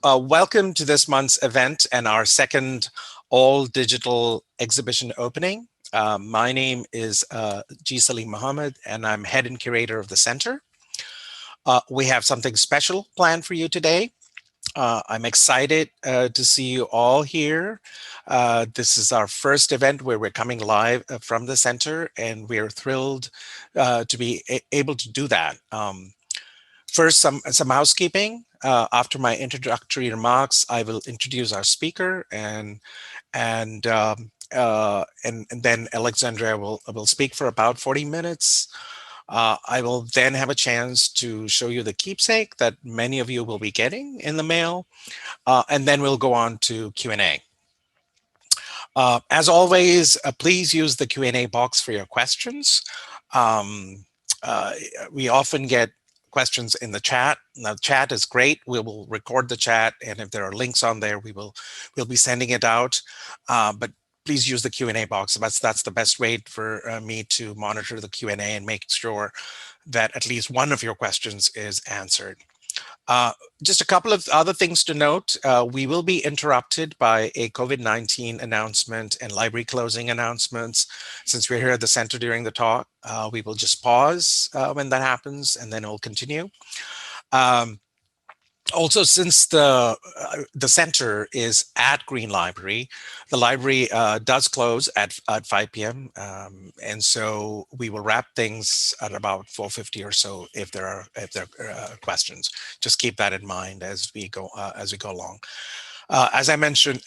Welcome to this month's event and our second all-digital exhibition opening. My name is G. Salim Mohammed, and I'm head and curator of the center. We have something special planned for you today. I'm excited to see you all here. This is our first event where we're coming live from the center, and we're thrilled to be able to do that. First, some housekeeping. After my introductory remarks, I will introduce our speaker, and then Alexandria will speak for about 40 minutes. I will then have a chance to show you the keepsake that many of you will be getting in the mail, and then we'll go on to Q&A. As always, please use the Q&A box for your questions. We often get questions in the chat. Now, the chat is great. We will record the chat, and if there are links on there, we'll be sending it out. But please use the Q&A box. That's the best way for me to monitor the Q&A and make sure that at least one of your questions is answered. Just a couple of other things to note. We will be interrupted by a COVID-19 announcement and library closing announcements. Since we're here at the center during the talk, we will just pause when that happens, and then we'll continue. Also, since the center is at Green Library, the library does close at 5 p.m. And so we will wrap things at about 4:50 or so if there are questions. Just keep that in mind as we go along. As I mentioned,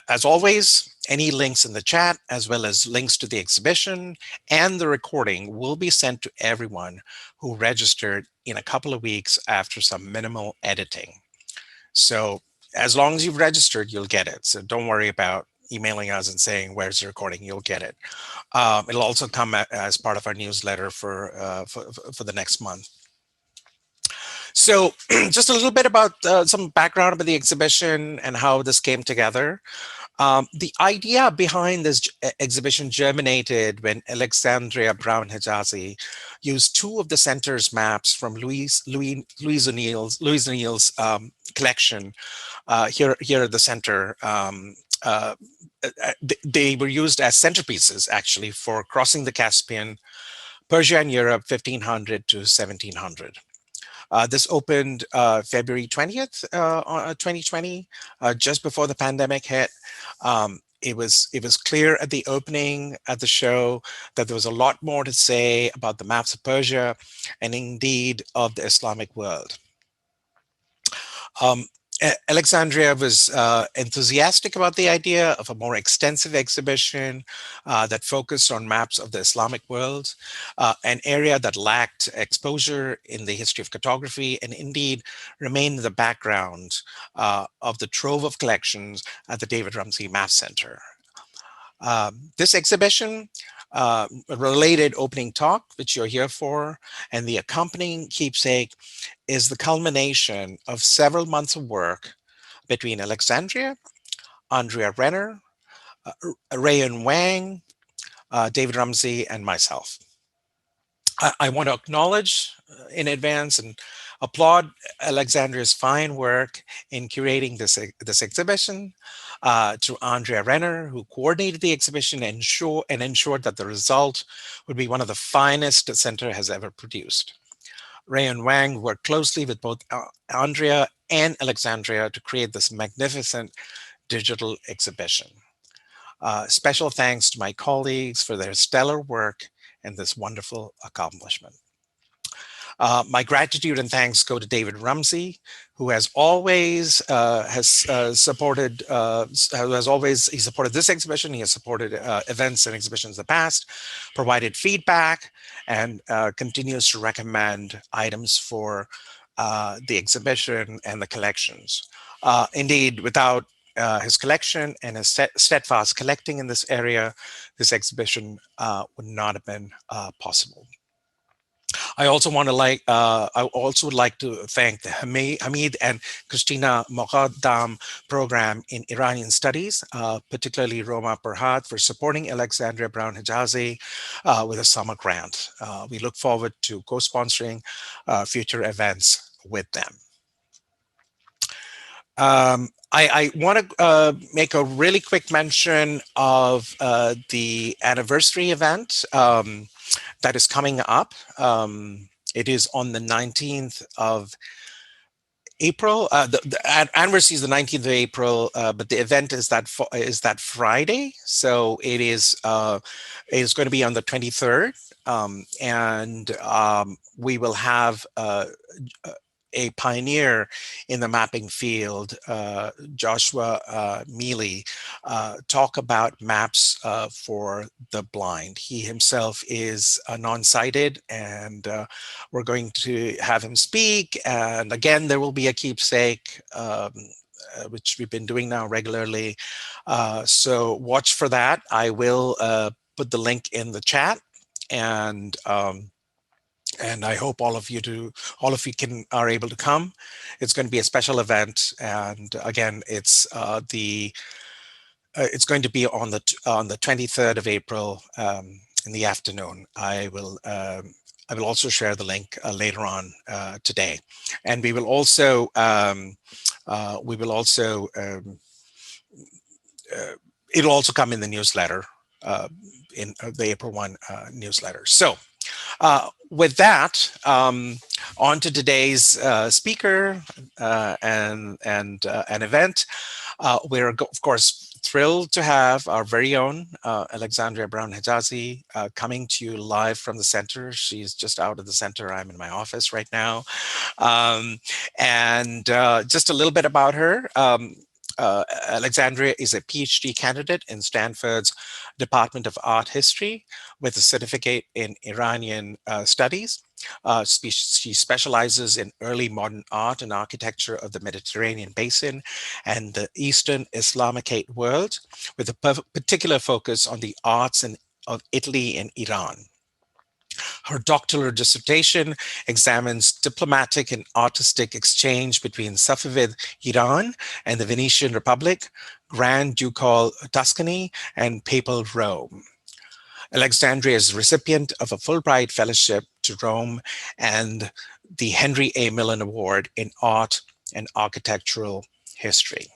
as always, any links in the chat, as well as links to the exhibition and the recording, will be sent to everyone who registered in a couple of weeks after some minimal editing. So as long as you've registered, you'll get it. So don't worry about emailing us and saying, where's the recording? You'll get it. It'll also come as part of our newsletter for the next month. So just a little bit about some background about the exhibition and how this came together. The idea behind this exhibition germinated when Alexandria Brown-Hejazi used two of the center's maps from Louise O'Neill's collection here at the center. They were used as centerpieces, actually, for crossing the Caspian, Persia and Europe, 1500 to 1700. This opened February 20th, 2020, just before the pandemic hit. It was clear at the opening at the show that there was a lot more to say about the maps of Persia and indeed of the Islamic world. Alexandria was enthusiastic about the idea of a more extensive exhibition that focused on maps of the Islamic world, an area that lacked exposure in the history of cartography and indeed remained in the background of the trove of collections at the David Rumsey Map Center. This exhibition, a related opening talk, which you're here for, and the accompanying keepsake is the culmination of several months of work between Alexandria, Andrea Renner, Rayon Wang, David Rumsey, and myself. I want to acknowledge in advance and applaud Alexandria's fine work in curating this exhibition, to Andrea Renner, who coordinated the exhibition and ensured that the result would be one of the finest the center has ever produced. Rayon Wang worked closely with both Andrea and Alexandria to create this magnificent digital exhibition. Special thanks to my colleagues for their stellar work and this wonderful accomplishment. My gratitude and thanks go to David Rumsey, who has always supported this exhibition. He has supported events and exhibitions in the past, provided feedback, and continues to recommend items for the exhibition and the collections. Indeed, without his collection and his steadfast collecting in this area, this exhibition would not have been possible. I also would like to thank the Hamid and Christina Moghadam program in Iranian Studies, particularly Roma Perhat, for supporting Alexandria Brown-Hejazi with a summer grant. We look forward to co-sponsoring future events with them. I want to make a really quick mention of the anniversary event that is coming up. It is on the 19th of April. The anniversary is the 19th of April, but the event is that Friday. So it is going to be on the 23rd, and we will have a pioneer in the mapping field, Joshua Mealy, talk about maps for the blind. He himself is non-sighted, and we're going to have him speak. And again, there will be a keepsake, which we've been doing now regularly. So watch for that. I will put the link in the chat, and I hope all of you are able to come. It's going to be a special event, and again, it's going to be on the 23rd of April in the afternoon. I will also share the link later on today, and we will also it'll also come in the newsletter, in the April 1 newsletter. So. With that, on to today's speaker and an event. We're of course thrilled to have our very own Alexandria Brown-Hejazi coming to you live from the center. She's just out of the center. I'm in my office right now. And just a little bit about her. Alexandria is a PhD candidate in Stanford's Department of Art History with a certificate in Iranian studies. She specializes in early modern art and architecture of the Mediterranean basin and the Eastern Islamic world, with a particular focus on the arts of Italy and Iran. Her doctoral dissertation examines diplomatic and artistic exchange between Safavid Iran and the Venetian Republic, Grand Ducal Tuscany, and Papal Rome. Alexandria is recipient of a Fulbright Fellowship to Rome and the Henry A. Millen Award in Art and Architectural History.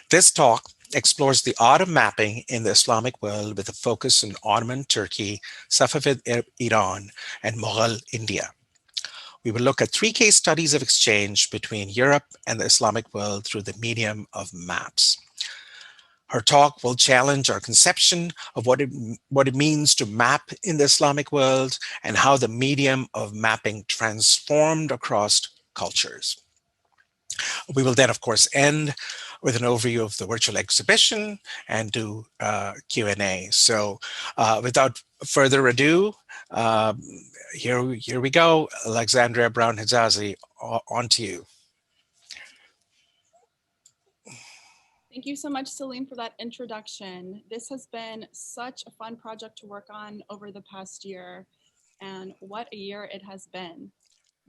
This talk explores the art of mapping in the Islamic world with a focus on Ottoman Turkey, Safavid Iran, and Mughal India. We will look at 3 case studies of exchange between Europe and the Islamic world through the medium of maps. Her talk will challenge our conception of what it means to map in the Islamic world and how the medium of mapping transformed across cultures. We will then, of course, end with an overview of the virtual exhibition and do Q&A. So without further ado, here we go. Alexandria Brown-Hejazi, on to you. Thank you so much, Salim, for that introduction. This has been such a fun project to work on over the past year, and what a year it has been.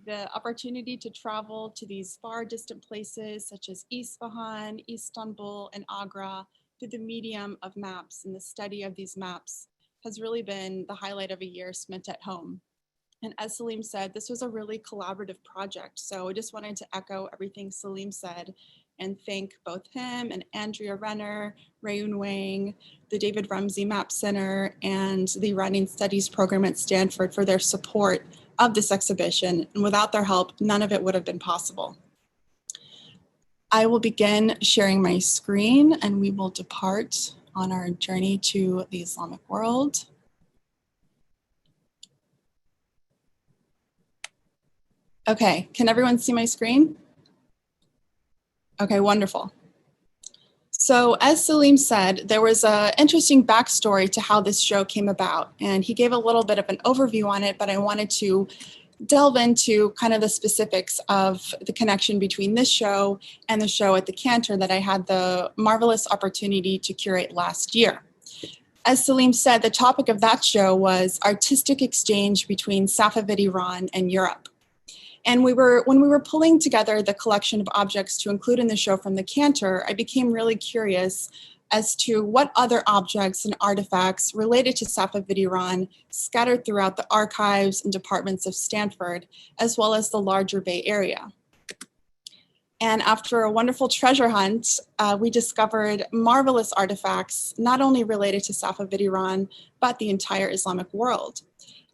The opportunity to travel to these far distant places such as Isfahan, Istanbul, and Agra through the medium of maps and the study of these maps has really been the highlight of a year spent at home. And as Salim said, this was a really collaborative project. So I just wanted to echo everything Salim said and thank both him and Andrea Renner, Rayun Wang, the David Rumsey Map Center, and the Iranian Studies program at Stanford for their support of this exhibition. And without their help, none of it would have been possible. I will begin sharing my screen and we will depart on our journey to the Islamic world. Okay, can everyone see my screen? Okay, wonderful. So as Salim said, there was an interesting backstory to how this show came about, and he gave a little bit of an overview on it, but I wanted to delve into kind of the specifics of the connection between this show and the show at the Cantor that I had the marvelous opportunity to curate last year. As Salim said, the topic of that show was artistic exchange between Safavid Iran and Europe. And when we were pulling together the collection of objects to include in the show from the Cantor, I became really curious as to what other objects and artifacts related to Safavid Iran scattered throughout the archives and departments of Stanford, as well as the larger Bay Area. And after a wonderful treasure hunt, we discovered marvelous artifacts, not only related to Safavid Iran, but the entire Islamic world.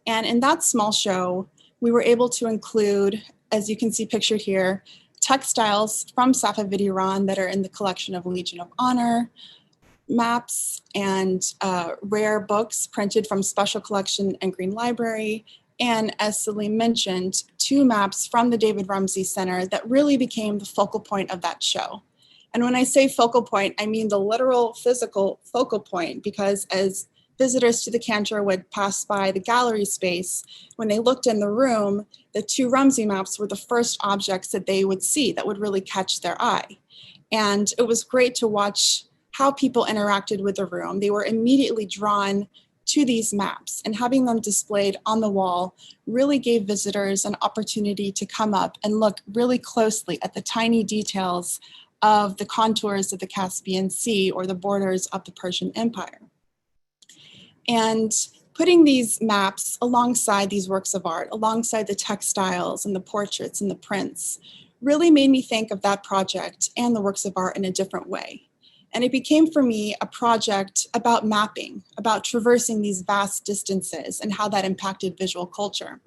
And in that small show, we were able to include, as you can see pictured here, textiles from Safavid Iran that are in the collection of Legion of Honor, maps and rare books printed from Special Collection and Green Library, and as Salim mentioned, 2 maps from the David Rumsey Center that really became the focal point of that show. And when I say focal point, I mean the literal physical focal point, because as visitors to the cantor would pass by the gallery space, when they looked in the room, the 2 Rumsey maps were the first objects that they would see that would really catch their eye. And it was great to watch how people interacted with the room. They were immediately drawn to these maps, and having them displayed on the wall really gave visitors an opportunity to come up and look really closely at the tiny details of the contours of the Caspian Sea or the borders of the Persian Empire. And putting these maps alongside these works of art, alongside the textiles and the portraits and the prints, really made me think of that project and the works of art in a different way. And it became for me a project about mapping, about traversing these vast distances and how that impacted visual culture.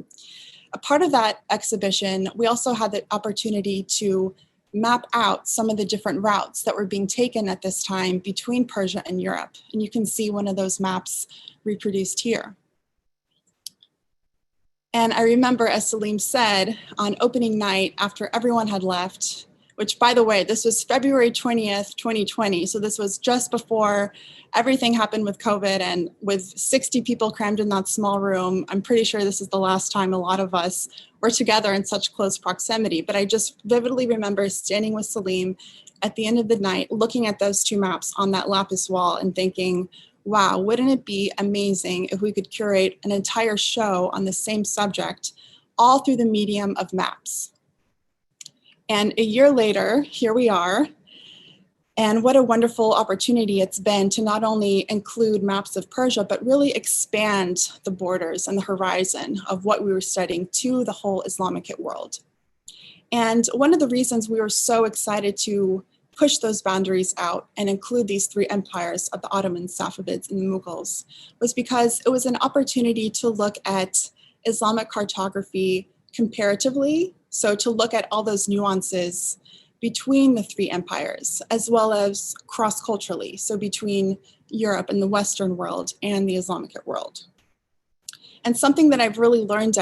A part of that exhibition, we also had the opportunity to map out some of the different routes that were being taken at this time between Persia and Europe. And you can see one of those maps reproduced here. And I remember, as Salim said, on opening night, after everyone had left, which, by the way, this was February 20th, 2020. So this was just before everything happened with COVID, and with 60 people crammed in that small room, I'm pretty sure this is the last time a lot of us were together in such close proximity. But I just vividly remember standing with Salim at the end of the night, looking at those 2 maps on that lapis wall and thinking, wow, wouldn't it be amazing if we could curate an entire show on the same subject, all through the medium of maps? And a year later, here we are. And what a wonderful opportunity it's been to not only include maps of Persia, but really expand the borders and the horizon of what we were studying to the whole Islamic world. And one of the reasons we were so excited to push those boundaries out and include these 3 empires of the Ottomans, Safavids, and the Mughals was because it was an opportunity to look at Islamic cartography comparatively. So to look at all those nuances between the 3 empires, as well as cross-culturally, so between Europe and the Western world and the Islamic world. And something that I've really learned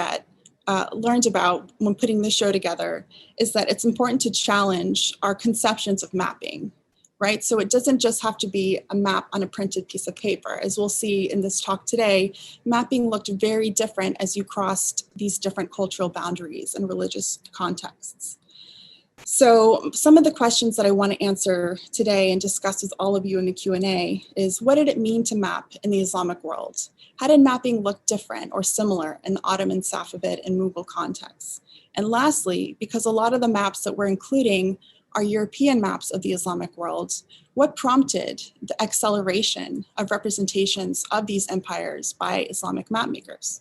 about when putting this show together is that it's important to challenge our conceptions of mapping, right? So it doesn't just have to be a map on a printed piece of paper. As we'll see in this talk today, mapping looked very different as you crossed these different cultural boundaries and religious contexts. So some of the questions that I want to answer today and discuss with all of you in the Q&A is, what did it mean to map in the Islamic world? How did mapping look different or similar in the Ottoman, Safavid, and Mughal contexts? And lastly, because a lot of the maps that we're including are European maps of the Islamic world, what prompted the acceleration of representations of these empires by Islamic map makers?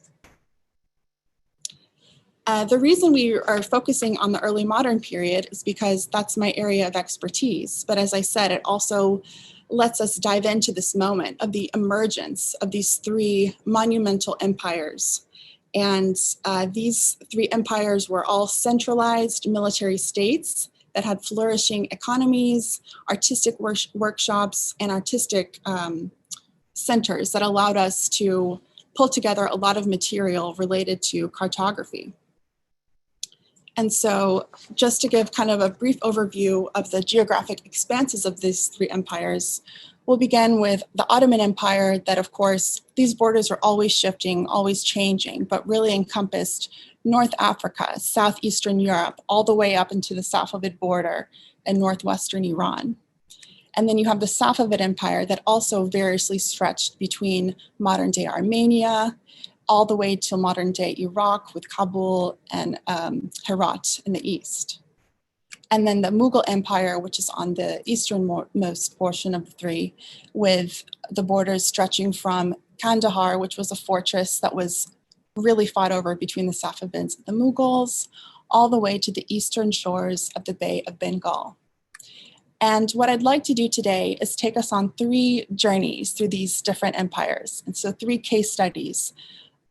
The reason we are focusing on the early modern period is because that's my area of expertise. But as I said, it also lets us dive into this moment of the emergence of these 3 monumental empires. And these 3 empires were all centralized military states that had flourishing economies, artistic workshops, and artistic centers that allowed us to pull together a lot of material related to cartography. And so just to give kind of a brief overview of the geographic expanses of these 3 empires, we'll begin with the Ottoman Empire that, of course, these borders are always shifting, always changing, but really encompassed North Africa, Southeastern Europe, all the way up into the Safavid border and northwestern Iran. And then you have the Safavid Empire that also variously stretched between modern-day Armenia, all the way to modern-day Iraq with Kabul and Herat in the east. And then the Mughal Empire, which is on the easternmost portion of the 3, with the borders stretching from Kandahar, which was a fortress that was really fought over between the Safavids and the Mughals, all the way to the eastern shores of the Bay of Bengal. And what I'd like to do today is take us on 3 journeys through these different empires. And so 3 case studies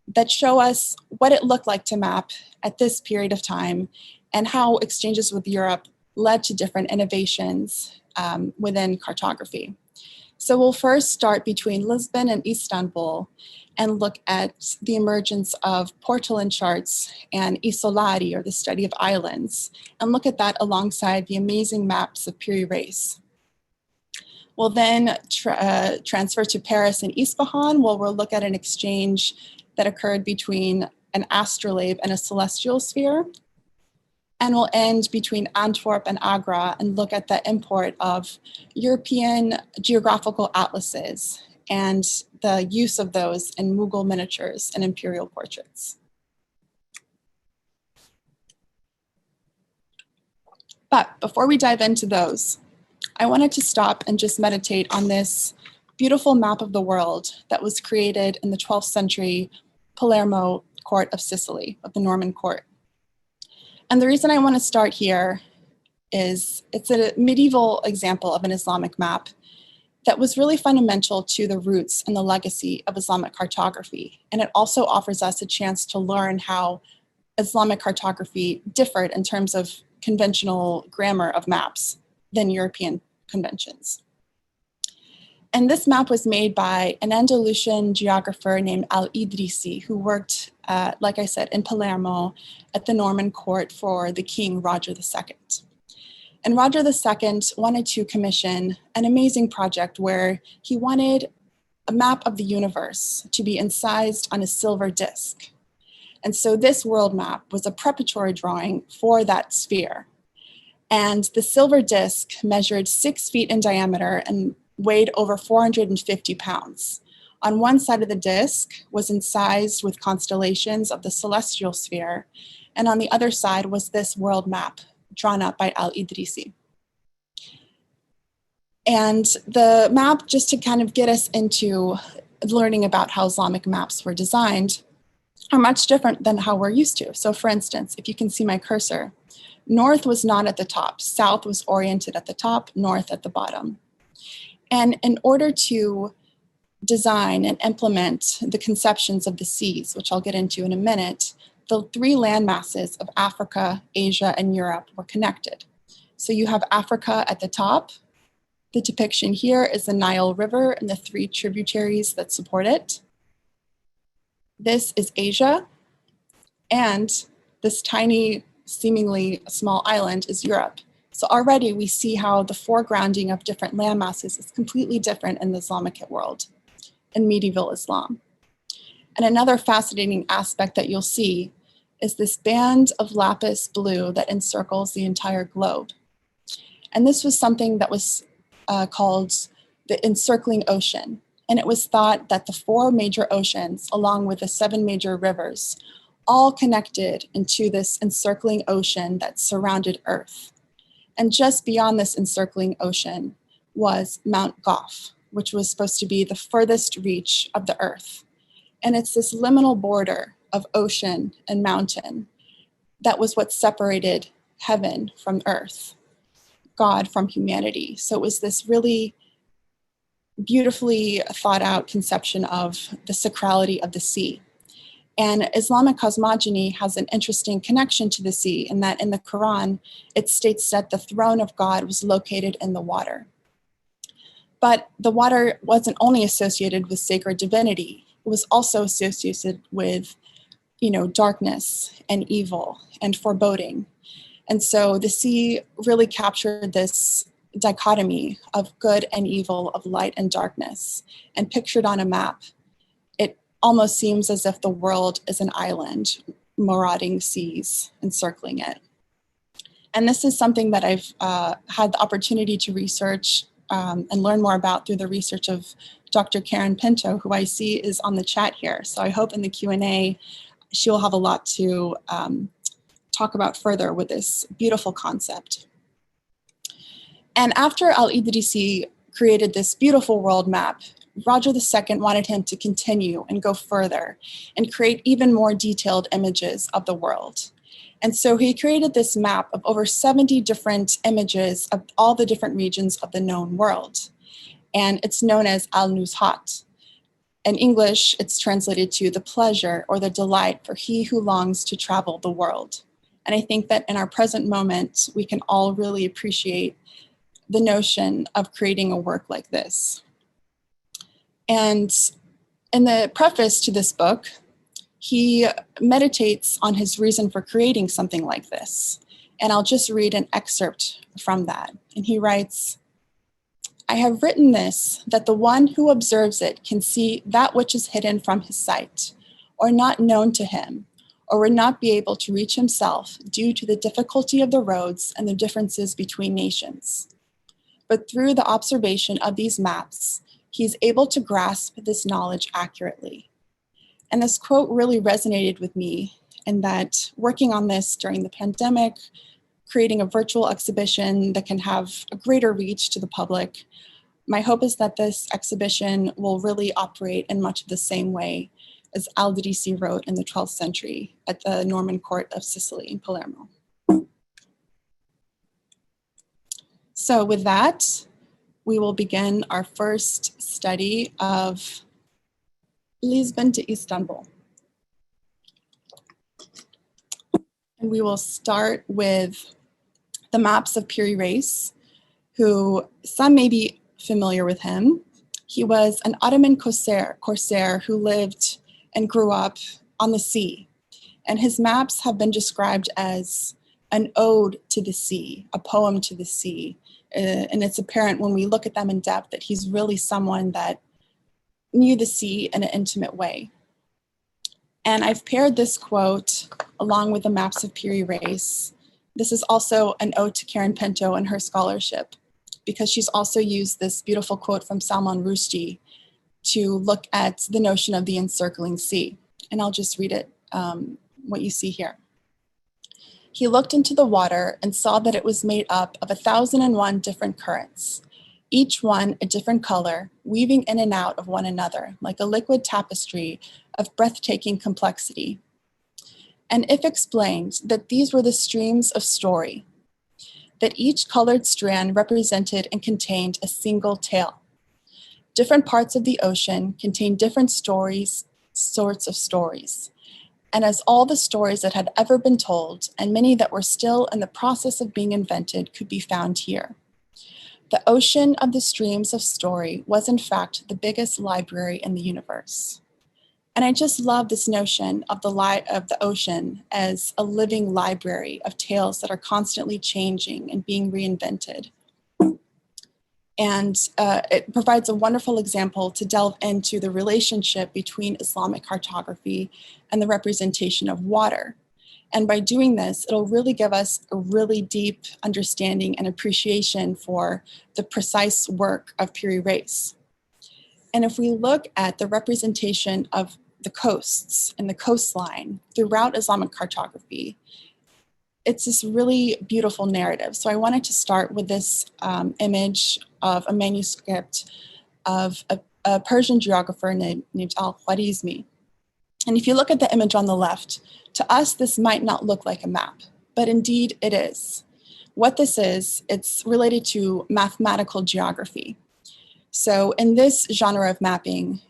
that show us what it looked like to map at this period of time and how exchanges with Europe led to different innovations within cartography. So we'll first start between Lisbon and Istanbul and look at the emergence of portolan charts and isolari, or the study of islands, and look at that alongside the amazing maps of Piri Reis. We'll then transfer to Paris and Isfahan, where we'll look at an exchange that occurred between an astrolabe and a celestial sphere. And we'll end between Antwerp and Agra and look at the import of European geographical atlases and the use of those in Mughal miniatures and imperial portraits. But before we dive into those, I wanted to stop and just meditate on this beautiful map of the world that was created in the 12th century Palermo court of Sicily, of the Norman court. And the reason I want to start here is it's a medieval example of an Islamic map that was really fundamental to the roots and the legacy of Islamic cartography. And it also offers us a chance to learn how Islamic cartography differed in terms of conventional grammar of maps than European conventions. And this map was made by an Andalusian geographer named Al-Idrisi, who worked, like I said, in Palermo at the Norman court for the king Roger II. And Roger II wanted to commission an amazing project where he wanted a map of the universe to be incised on a silver disc. And so this world map was a preparatory drawing for that sphere. And the silver disc measured 6 feet in diameter and weighed over 450 pounds. On one side of the disc was incised with constellations of the celestial sphere, and on the other side was this world map drawn up by Al-Idrisi. And the map, just to kind of get us into learning about how Islamic maps were designed, are much different than how we're used to. So for instance, if you can see my cursor, north was not at the top, south was oriented at the top, north at the bottom. And in order to design and implement the conceptions of the seas, which I'll get into in a minute, the 3 land masses of Africa, Asia, and Europe were connected. So you have Africa at the top. The depiction here is the Nile River and the 3 tributaries that support it. This is Asia, and this tiny, seemingly small island is Europe. So already we see how the foregrounding of different land masses is completely different in the Islamic world, in medieval Islam. And another fascinating aspect that you'll see is this band of lapis blue that encircles the entire globe. And this was something that was called the Encircling Ocean. And it was thought that the 4 major oceans, along with the 7 major rivers, all connected into this encircling ocean that surrounded Earth. And just beyond this encircling ocean was Mount Gough, which was supposed to be the furthest reach of the Earth. And it's this liminal border of ocean and mountain that was what separated heaven from earth, God from humanity. So it was this really beautifully thought out conception of the sacrality of the sea. And Islamic cosmogony has an interesting connection to the sea in that in the Quran, it states that the throne of God was located in the water. But the water wasn't only associated with sacred divinity, it was also associated with, darkness and evil and foreboding. And so the sea really captured this dichotomy of good and evil, of light and darkness, and pictured on a map, it almost seems as if the world is an island, marauding seas encircling it. And this is something that I've had the opportunity to research and learn more about through the research of Dr. Karen Pinto, who I see is on the chat here. So I hope in the Q&A, she'll have a lot to talk about further with this beautiful concept. And after Al-Idrisi created this beautiful world map, Roger II wanted him to continue and go further and create even more detailed images of the world. And so he created this map of over 70 different images of all the different regions of the known world. And it's known as Al-Nuzhat. In English, it's translated to the pleasure or the delight for he who longs to travel the world. And I think that in our present moment, we can all really appreciate the notion of creating a work like this. And in the preface to this book, he meditates on his reason for creating something like this. And I'll just read an excerpt from that. And he writes, "I have written this, that the one who observes it can see that which is hidden from his sight, or not known to him, or would not be able to reach himself due to the difficulty of the roads and the differences between nations. But through the observation of these maps, he is able to grasp this knowledge accurately." And this quote really resonated with me, in that working on this during the pandemic, creating a virtual exhibition that can have a greater reach to the public, my hope is that this exhibition will really operate in much of the same way as Al-Dirisi wrote in the 12th century at the Norman court of Sicily in Palermo. So with that, we will begin our first study of Lisbon to Istanbul. And we will start with the maps of Piri Reis, who some may be familiar with him. He was an Ottoman corsair who lived and grew up on the sea. And his maps have been described as an ode to the sea, a poem to the sea. And it's apparent when we look at them in depth that he's really someone that knew the sea in an intimate way. And I've paired this quote along with the maps of Piri Reis. This is also an ode to Karen Pinto and her scholarship, because she's also used this beautiful quote from Salman Rushdie to look at the notion of the encircling sea. And I'll just read it, what you see here. "He looked into the water and saw that it was made up of 1,001 different currents, each one a different color, weaving in and out of one another like a liquid tapestry of breathtaking complexity. And if explained that these were the streams of story, that each colored strand represented and contained a single tale. Different parts of the ocean contain different stories, sorts of stories. And as all the stories that had ever been told, and many that were still in the process of being invented, could be found here. The ocean of the streams of story was in fact the biggest library in the universe." And I just love this notion of the ocean as a living library of tales that are constantly changing and being reinvented. And it provides a wonderful example to delve into the relationship between Islamic cartography and the representation of water. And by doing this, it'll really give us a really deep understanding and appreciation for the precise work of Piri Reis. And if we look at the representation of the coasts and the coastline throughout Islamic cartography, it's this really beautiful narrative. So I wanted to start with this image of a manuscript of a Persian geographer named Al-Khwarizmi. And if you look at the image on the left, to us, this might not look like a map, but indeed it is. What this is, it's related to mathematical geography. So in this genre of mapping,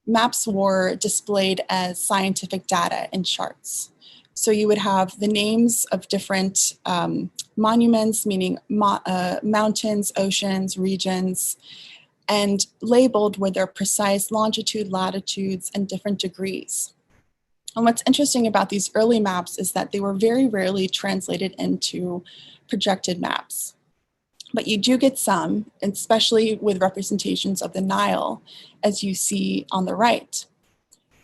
maps were displayed as scientific data in charts. So you would have the names of different monuments, meaning mountains, oceans, regions, and labeled with their precise longitude, latitudes, and different degrees. And what's interesting about these early maps is that they were very rarely translated into projected maps. But you do get some, especially with representations of the Nile, as you see on the right.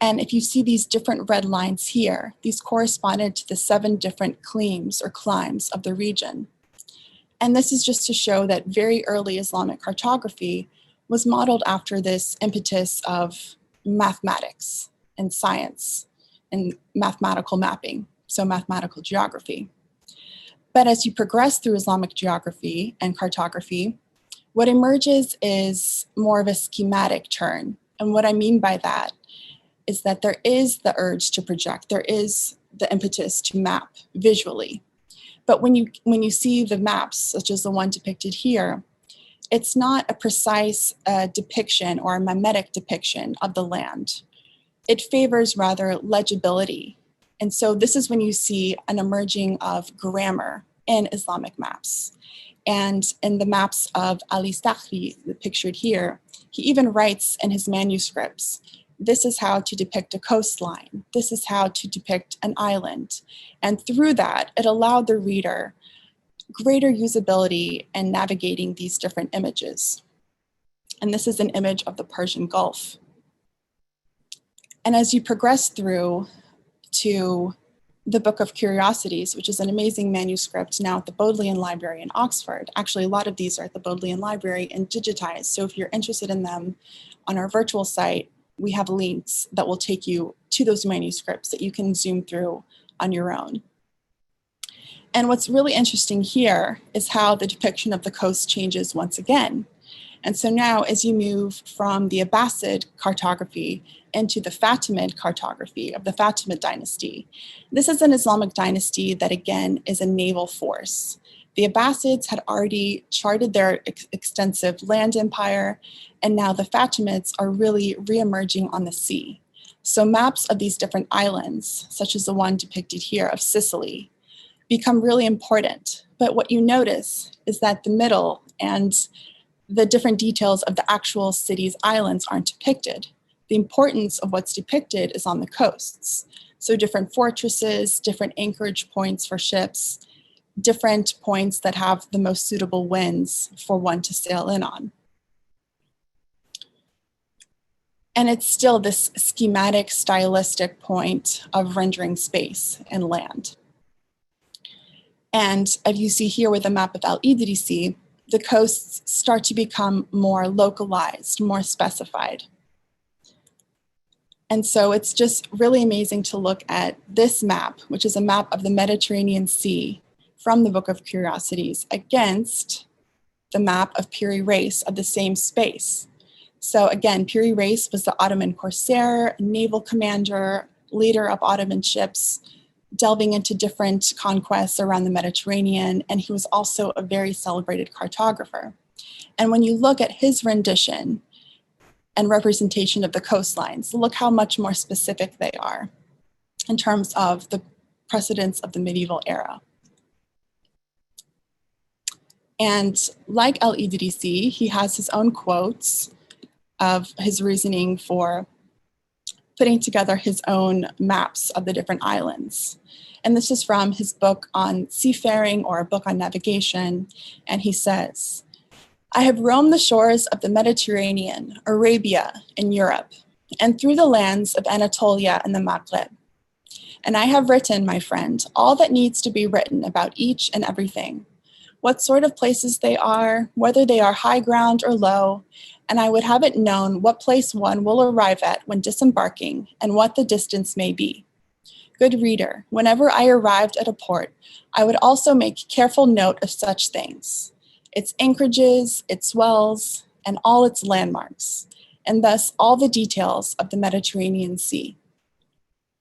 And if you see these different red lines here, these corresponded to the 7 different climes or climes of the region. And this is just to show that very early Islamic cartography was modeled after this impetus of mathematics and science and mathematical mapping, so mathematical geography. But as you progress through Islamic geography and cartography, what emerges is more of a schematic turn. And what I mean by that is that there is the urge to project. There is the impetus to map visually. But when you see the maps, such as the one depicted here, it's not a precise depiction or a mimetic depiction of the land. It favors rather legibility. And so this is when you see an emerging of grammar in Islamic maps. And in the maps of Al-Istakhri, pictured here, he even writes in his manuscripts, this is how to depict a coastline. This is how to depict an island. And through that, it allowed the reader greater usability in navigating these different images. And this is an image of the Persian Gulf. And as you progress through to the Book of Curiosities, which is an amazing manuscript now at the Bodleian Library in Oxford. Actually, a lot of these are at the Bodleian Library and digitized. So if you're interested in them, on our virtual site, we have links that will take you to those manuscripts that you can zoom through on your own. And what's really interesting here is how the depiction of the coast changes once again. And so now as you move from the Abbasid cartography into the Fatimid cartography of the Fatimid dynasty, this is an Islamic dynasty that again is a naval force. The Abbasids had already charted their extensive land empire, and now the Fatimids are really reemerging on the sea. So maps of these different islands, such as the one depicted here of Sicily, become really important. But what you notice is that the middle and the different details of the actual city's islands aren't depicted. The importance of what's depicted is on the coasts. So different fortresses, different anchorage points for ships, different points that have the most suitable winds for one to sail in on. And it's still this schematic, stylistic point of rendering space and land. And as you see here with the map of Al-Idrisi, the coasts start to become more localized, more specified. And so it's just really amazing to look at this map, which is a map of the Mediterranean Sea from the Book of Curiosities against the map of Piri Reis of the same space. So again, Piri Reis was the Ottoman corsair, naval commander, leader of Ottoman ships, delving into different conquests around the Mediterranean, and he was also a very celebrated cartographer. And when you look at his rendition and representation of the coastlines, look how much more specific they are in terms of the precedents of the medieval era. And like Al-Idrisi, he has his own quotes of his reasoning for putting together his own maps of the different islands. And this is from his book on seafaring, or a book on navigation. And he says, I have roamed the shores of the Mediterranean, Arabia, and Europe, and through the lands of Anatolia and the Maghreb. And I have written, my friend, all that needs to be written about each and everything, what sort of places they are, whether they are high ground or low, and I would have it known what place one will arrive at when disembarking and what the distance may be. Good reader, whenever I arrived at a port, I would also make careful note of such things, its anchorages, its wells, and all its landmarks, and thus all the details of the Mediterranean Sea.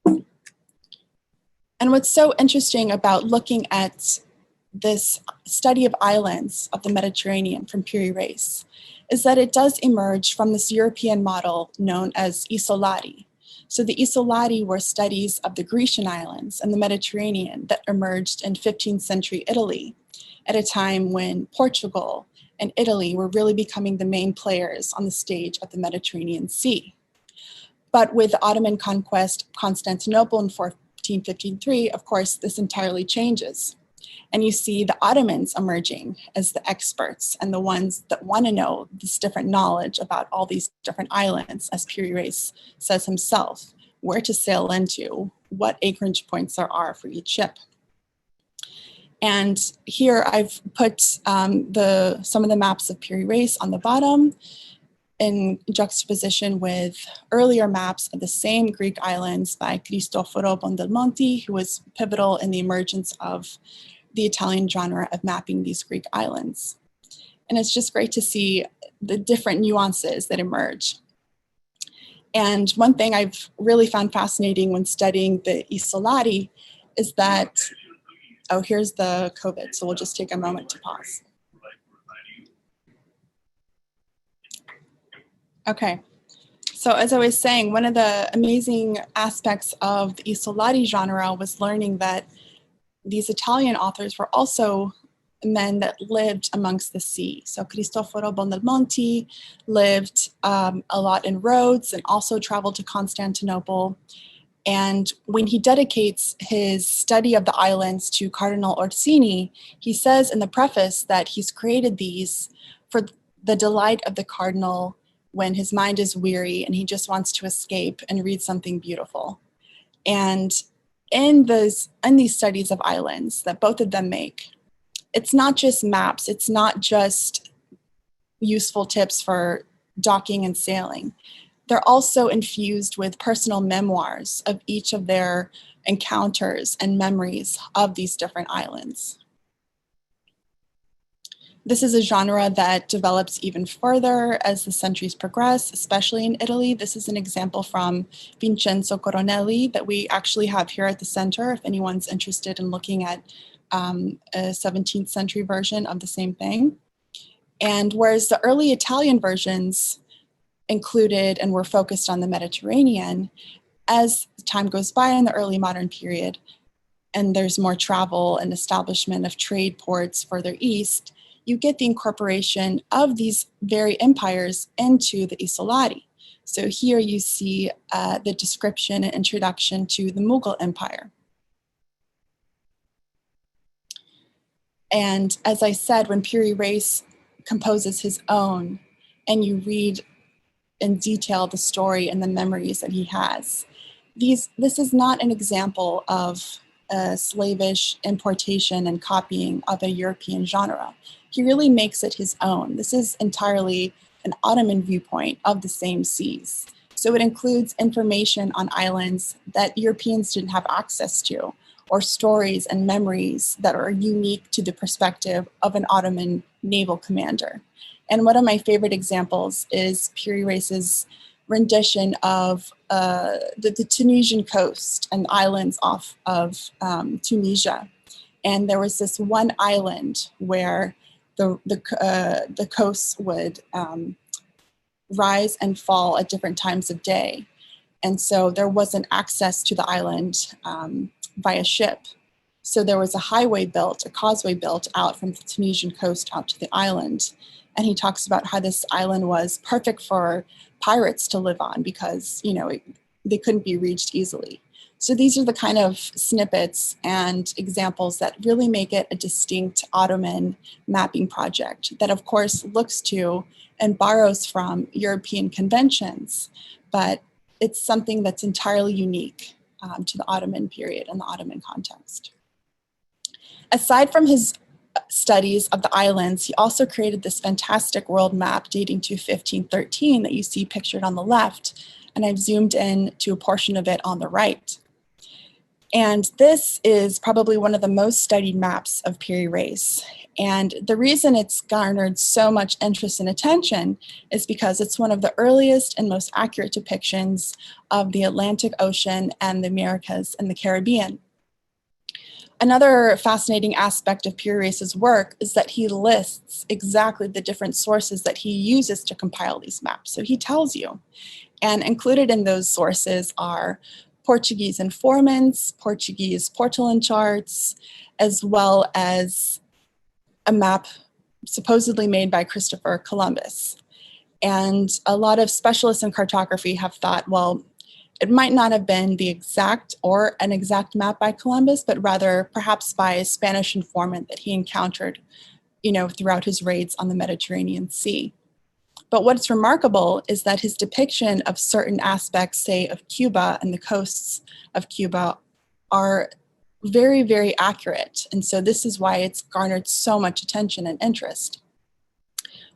And what's so interesting about looking at this study of islands of the Mediterranean from Piri Reis is that it does emerge from this European model known as isolati. So the isolati were studies of the Grecian islands and the Mediterranean that emerged in 15th century Italy at a time when Portugal and Italy were really becoming the main players on the stage of the Mediterranean Sea. But with the Ottoman conquest of Constantinople in 1453, of course, this entirely changes. And you see the Ottomans emerging as the experts and the ones that want to know this different knowledge about all these different islands, as Piri Reis says himself, where to sail into, what anchorage points there are for each ship. And here I've put some of the maps of Piri Reis on the bottom in juxtaposition with earlier maps of the same Greek islands by Cristoforo Buondelmonti, who was pivotal in the emergence of the Italian genre of mapping these Greek islands. And it's just great to see the different nuances that emerge. And one thing I've really found fascinating when studying the Isolati is that, oh, here's the COVID, so we'll just take a moment to pause. Okay, so as I was saying, one of the amazing aspects of the Isolati genre was learning that these Italian authors were also men that lived amongst the sea. So Cristoforo Buondelmonti lived a lot in Rhodes and also traveled to Constantinople. And when he dedicates his study of the islands to Cardinal Orsini, he says in the preface that he's created these for the delight of the cardinal when his mind is weary and he just wants to escape and read something beautiful. And in these studies of islands that both of them make, it's not just maps, it's not just useful tips for docking and sailing. They're also infused with personal memoirs of each of their encounters and memories of these different islands. This is a genre that develops even further as the centuries progress, especially in Italy. This is an example from Vincenzo Coronelli that we actually have here at the center, if anyone's interested in looking at a 17th century version of the same thing. And whereas the early Italian versions included and were focused on the Mediterranean, as time goes by in the early modern period, and there's more travel and establishment of trade ports further east, you get the incorporation of these very empires into the Isolati. So here you see the description and introduction to the Mughal Empire. And as I said, when Piri Reis composes his own, and you read in detail the story and the memories that he has, this is not an example of slavish importation and copying of a European genre. He really makes it his own. This is entirely an Ottoman viewpoint of the same seas. So it includes information on islands that Europeans didn't have access to, or stories and memories that are unique to the perspective of an Ottoman naval commander. And one of my favorite examples is Piri Reis's rendition of the Tunisian coast and islands off of Tunisia. And there was this one island where the coasts would rise and fall at different times of day. And so there wasn't access to the island via ship. So there was a highway built, a causeway built out from the Tunisian coast out to the island. And he talks about how this island was perfect for pirates to live on because, they couldn't be reached easily. So these are the kind of snippets and examples that really make it a distinct Ottoman mapping project that, of course, looks to and borrows from European conventions, but it's something that's entirely unique to the Ottoman period and the Ottoman context. Aside from his studies of the islands, he also created this fantastic world map dating to 1513 that you see pictured on the left, and I've zoomed in to a portion of it on the right. And this is probably one of the most studied maps of Piri Reis. And the reason it's garnered so much interest and attention is because it's one of the earliest and most accurate depictions of the Atlantic Ocean and the Americas and the Caribbean. Another fascinating aspect of Piri Reis's work is that he lists exactly the different sources that he uses to compile these maps. So he tells you, and included in those sources are Portuguese informants, Portuguese portolan charts, as well as a map supposedly made by Christopher Columbus. And a lot of specialists in cartography have thought, well, it might not have been the exact or an exact map by Columbus, but rather perhaps by a Spanish informant that he encountered, throughout his raids on the Mediterranean Sea. But what's remarkable is that his depiction of certain aspects, say, of Cuba and the coasts of Cuba are very, very accurate. And so this is why it's garnered so much attention and interest.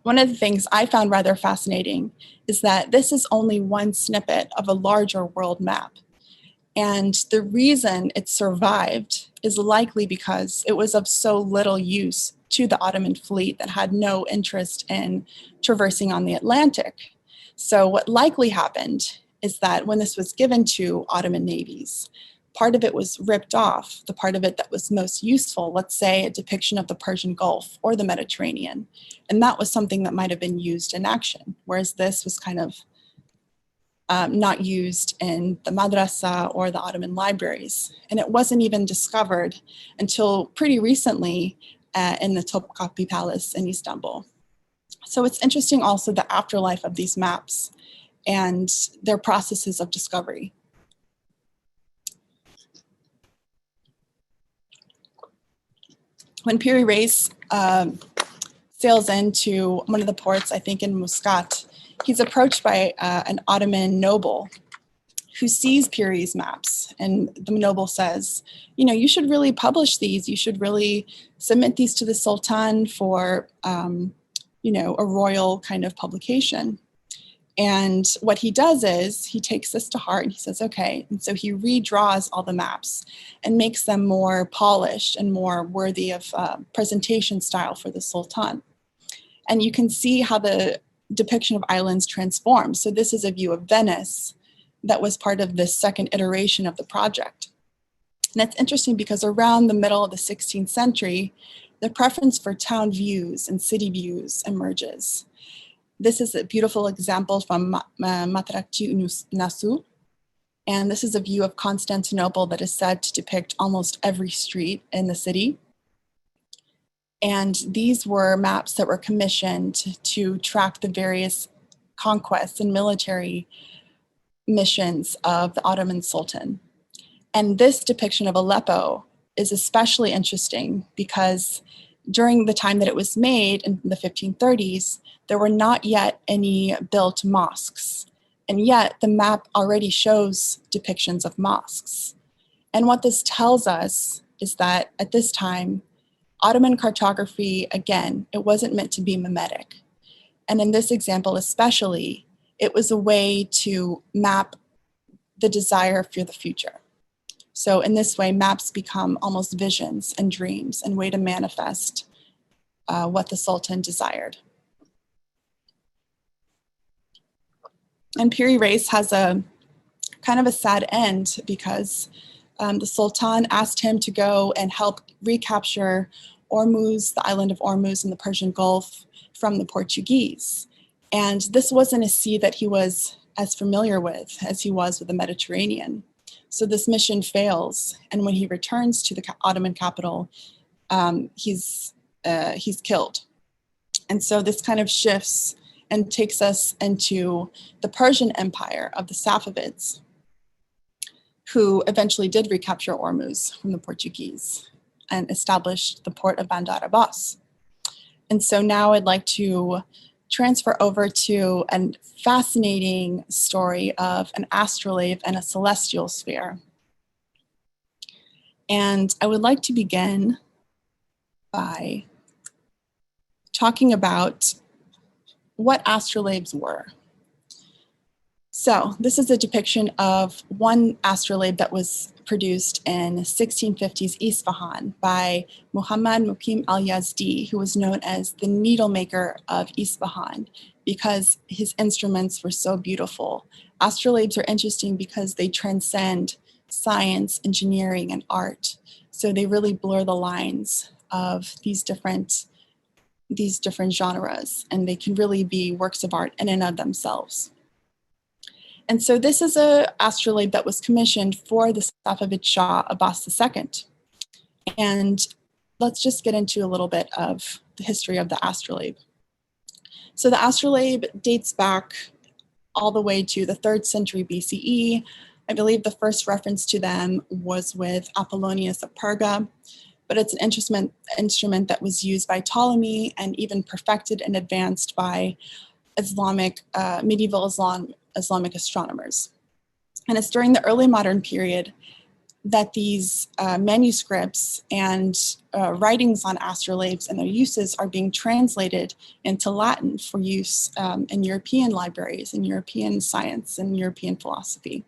One of the things I found rather fascinating is that this is only one snippet of a larger world map. And the reason it survived is likely because it was of so little use to the Ottoman fleet that had no interest in traversing on the Atlantic. So what likely happened is that when this was given to Ottoman navies, part of it was ripped off, the part of it that was most useful, let's say a depiction of the Persian Gulf or the Mediterranean. And that was something that might have been used in action, whereas this was kind of not used in the madrasa or the Ottoman libraries. And it wasn't even discovered until pretty recently in the Topkapi Palace in Istanbul. So it's interesting also the afterlife of these maps and their processes of discovery. When Piri Reis sails into one of the ports, I think in Muscat, he's approached by an Ottoman noble who sees Piri's maps. And the noble says, you know, you should really publish these. You should really submit these to the Sultan for, you know, a royal kind of publication. And what he does is he takes this to heart and he says, okay. And so he redraws all the maps and makes them more polished and more worthy of presentation style for the Sultan. And you can see how the depiction of islands transforms. So this is a view of Venice that was part of this second iteration of the project. And it's interesting because around the middle of the 16th century, the preference for town views and city views emerges. This is a beautiful example from Matrakçı Nasu. And this is a view of Constantinople that is said to depict almost every street in the city. And these were maps that were commissioned to track the various conquests and military missions of the Ottoman Sultan. And this depiction of Aleppo is especially interesting because during the time that it was made in the 1530s, there were not yet any built mosques. And yet the map already shows depictions of mosques. And what this tells us is that at this time, Ottoman cartography, again, it wasn't meant to be mimetic. And in this example especially, it was a way to map the desire for the future. So in this way, maps become almost visions and dreams and way to manifest what the Sultan desired. And Piri Reis has a kind of a sad end because the Sultan asked him to go and help recapture Ormuz, the island of Ormuz in the Persian Gulf, from the Portuguese. And this wasn't a sea that he was as familiar with as he was with the Mediterranean. So this mission fails. And when he returns to the Ottoman capital, he's killed. And so this kind of shifts and takes us into the Persian Empire of the Safavids, who eventually did recapture Ormuz from the Portuguese and established the port of Bandar Abbas. And so now I'd like to transfer over to a fascinating story of an astrolabe and a celestial sphere. And I would like to begin by talking about what astrolabes were. So this is a depiction of one astrolabe that was produced in 1650s Isfahan by Muhammad Muqim al-Yazdi, who was known as the needle maker of Isfahan because his instruments were so beautiful. Astrolabes are interesting because they transcend science, engineering, and art. So they really blur the lines of these different genres, and they can really be works of art in and of themselves. And so this is an astrolabe that was commissioned for the Safavid Shah Abbas II. And let's just get into a little bit of the history of the astrolabe. So the astrolabe dates back all the way to the 3rd century BCE. I believe the first reference to them was with Apollonius of Perga, but it's an instrument that was used by Ptolemy and even perfected and advanced by medieval Islamic astronomers. And it's during the early modern period that these manuscripts and writings on astrolabes and their uses are being translated into Latin for use in European libraries, in European science, and European philosophy.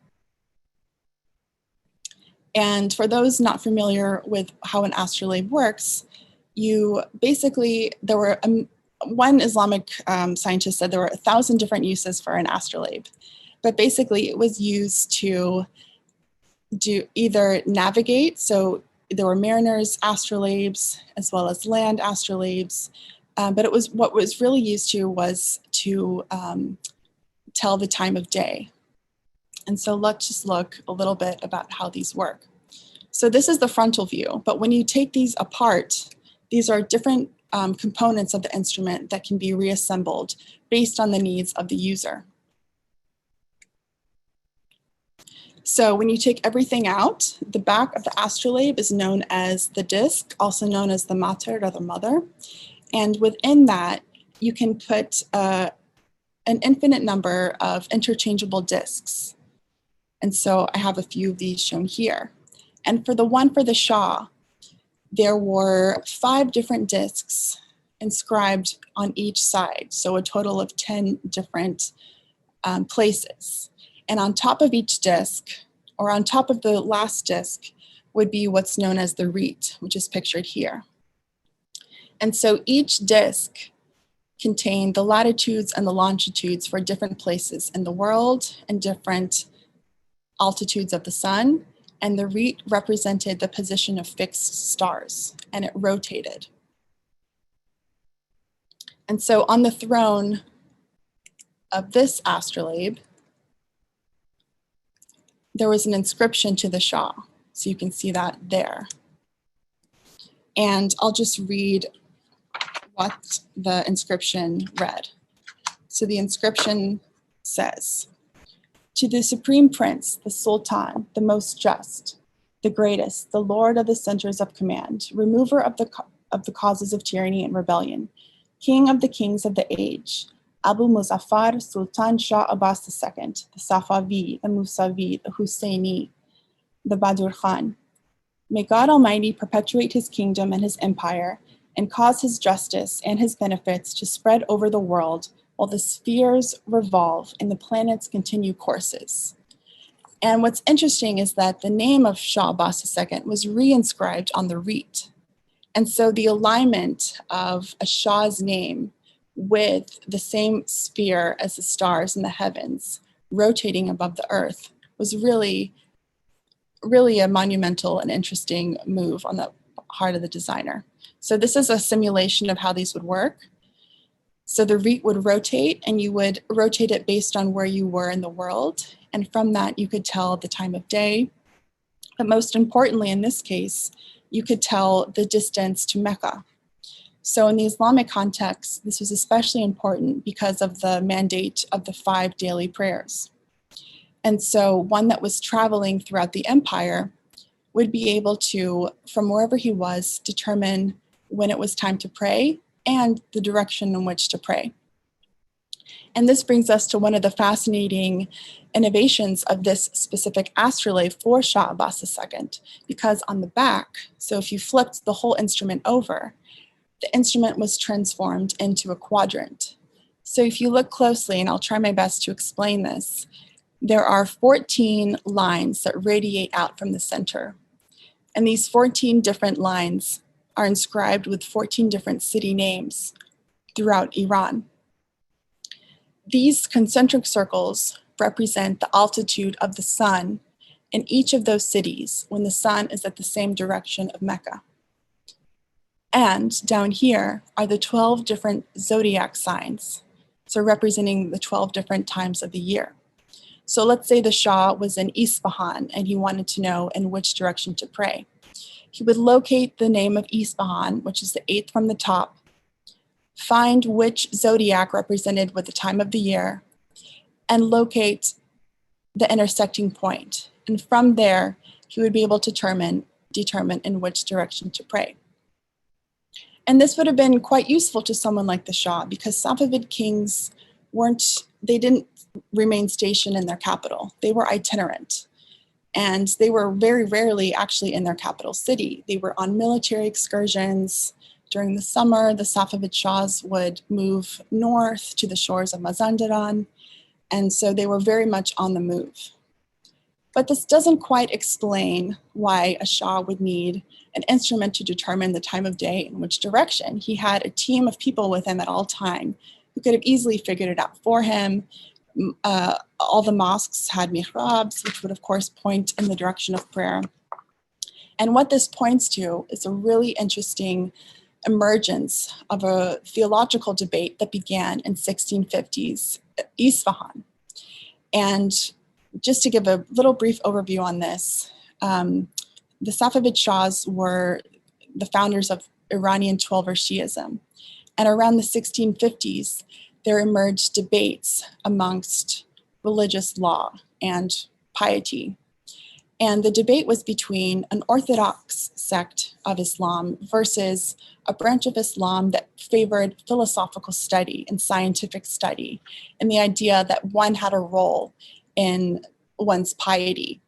And for those not familiar with how an astrolabe works, there were one Islamic scientist said there were 1,000 different uses for an astrolabe. But basically it was used to do either navigate, so there were mariners, astrolabes, as well as land astrolabes, but what was really used to was to tell the time of day. And so let's just look a little bit about how these work. So this is the frontal view, but when you take these apart, these are different components of the instrument that can be reassembled based on the needs of the user. So when you take everything out, the back of the astrolabe is known as the disc, also known as the mater or the mother. And within that, you can put an infinite number of interchangeable discs. And so I have a few of these shown here. And for the one for the Shah, there were 5 different discs inscribed on each side. So a total of 10 different places. And on top of each disc, or on top of the last disc, would be what's known as the reet, which is pictured here. And so each disc contained the latitudes and the longitudes for different places in the world and different altitudes of the sun. And the reet represented the position of fixed stars, and it rotated. And so on the throne of this astrolabe, there was an inscription to the Shah. So you can see that there. And I'll just read what the inscription read. So the inscription says, "To the Supreme Prince, the Sultan, the most just, the greatest, the Lord of the centers of command, remover of the causes of tyranny and rebellion, King of the kings of the age, Abu Muzaffar Sultan Shah Abbas II, the Safavid, the Musavid, the Husseini, the Badur Khan. May God Almighty perpetuate his kingdom and his empire and cause his justice and his benefits to spread over the world while the spheres revolve and the planets continue courses." And what's interesting is that the name of Shah Abbas II was reinscribed on the reet. And so the alignment of a Shah's name with the same sphere as the stars in the heavens rotating above the earth was really a monumental and interesting move on the part of the designer. So this is a simulation of how these would work. So the reet would rotate, and you would rotate it based on where you were in the world. And from that, you could tell the time of day. But most importantly, in this case, you could tell the distance to Mecca. So in the Islamic context, this was especially important because of the mandate of the 5 daily prayers. And so one that was traveling throughout the empire would be able to, from wherever he was, determine when it was time to pray and the direction in which to pray. And this brings us to one of the fascinating innovations of this specific astrolabe for Shah Abbas II, because on the back, so if you flipped the whole instrument over, the instrument was transformed into a quadrant. So if you look closely, and I'll try my best to explain this, there are 14 lines that radiate out from the center. And these 14 different lines are inscribed with 14 different city names throughout Iran. These concentric circles represent the altitude of the sun in each of those cities when the sun is at the same direction of Mecca. And down here are the 12 different zodiac signs, so representing the 12 different times of the year. So let's say the Shah was in Isfahan and he wanted to know in which direction to pray. He would locate the name of Isfahan, which is the 8th from the top, find which zodiac represented with the time of the year, and locate the intersecting point. And from there, he would be able to determine in which direction to pray. And this would have been quite useful to someone like the Shah, because Safavid kings didn't remain stationed in their capital. They were itinerant. And they were very rarely actually in their capital city. They were on military excursions. During the summer, the Safavid Shahs would move north to the shores of Mazandaran. And so they were very much on the move. But this doesn't quite explain why a Shah would need an instrument to determine the time of day in which direction. He had a team of people with him at all time who could have easily figured it out for him. all the mosques had mihrabs, which would of course point in the direction of prayer. And what this points to is a really interesting emergence of a theological debate that began in 1650s Isfahan. And just to give a little brief overview on this, the Safavid Shahs were the founders of Iranian Twelver Shi'ism. And around the 1650s, there emerged debates amongst religious law and piety. And the debate was between an orthodox sect of Islam versus a branch of Islam that favored philosophical study and scientific study, and the idea that one had a role in one's piety.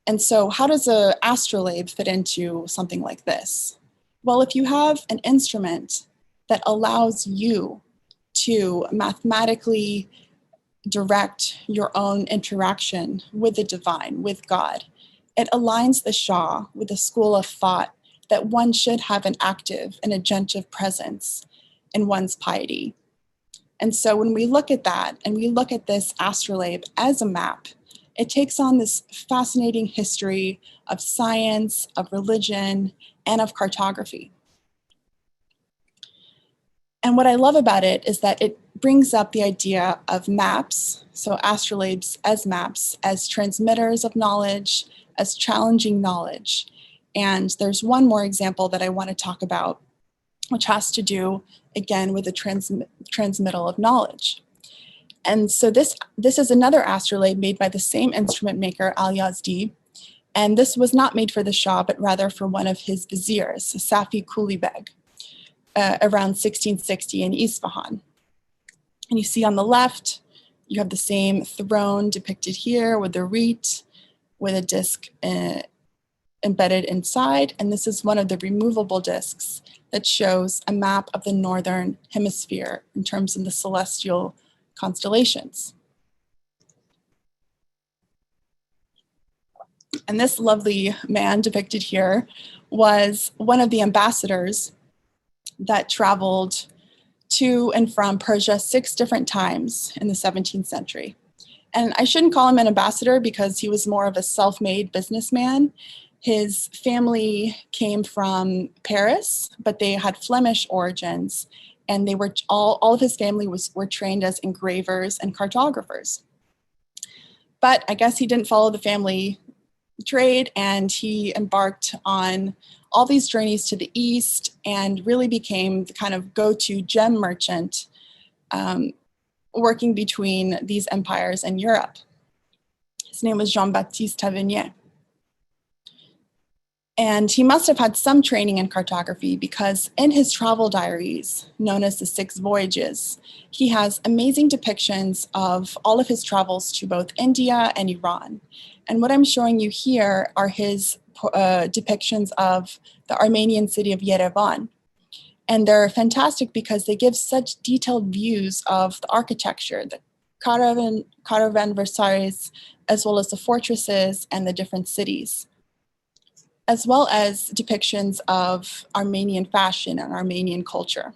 And so how does an astrolabe fit into something like this? Well, if you have an instrument that allows you to mathematically direct your own interaction with the divine, with God, it aligns the Shah with a school of thought that one should have an active and agentive presence in one's piety. And so when we look at that and we look at this astrolabe as a map, it takes on this fascinating history of science, of religion, and of cartography. And what I love about it is that it brings up the idea of maps, so astrolabes as maps, as transmitters of knowledge, as challenging knowledge. And there's one more example that I want to talk about, which has to do, again, with the transmittal of knowledge. And so this is another astrolabe made by the same instrument maker, Al-Yazdi. And this was not made for the Shah, but rather for one of his viziers, Safi Kulibeg, around 1660 in Isfahan. And you see on the left, you have the same throne depicted here with the reed, with a disc embedded inside. And this is one of the removable discs that shows a map of the northern hemisphere in terms of the celestial constellations. And this lovely man depicted here was one of the ambassadors that traveled to and from Persia 6 different times in the 17th century. And I shouldn't call him an ambassador because he was more of a self-made businessman. His family came from Paris, but they had Flemish origins, and they were all of his family were trained as engravers and cartographers. But I guess he didn't follow the family trade, and he embarked on all these journeys to the east and really became the kind of go-to gem merchant working between these empires and Europe. His name was Jean-Baptiste Tavernier. And he must have had some training in cartography because in his travel diaries, known as the 6 Voyages, he has amazing depictions of all of his travels to both India and Iran. And what I'm showing you here are his depictions of the Armenian city of Yerevan. And they're fantastic because they give such detailed views of the architecture, the caravanserais, as well as the fortresses and the different cities, as well as depictions of Armenian fashion and Armenian culture.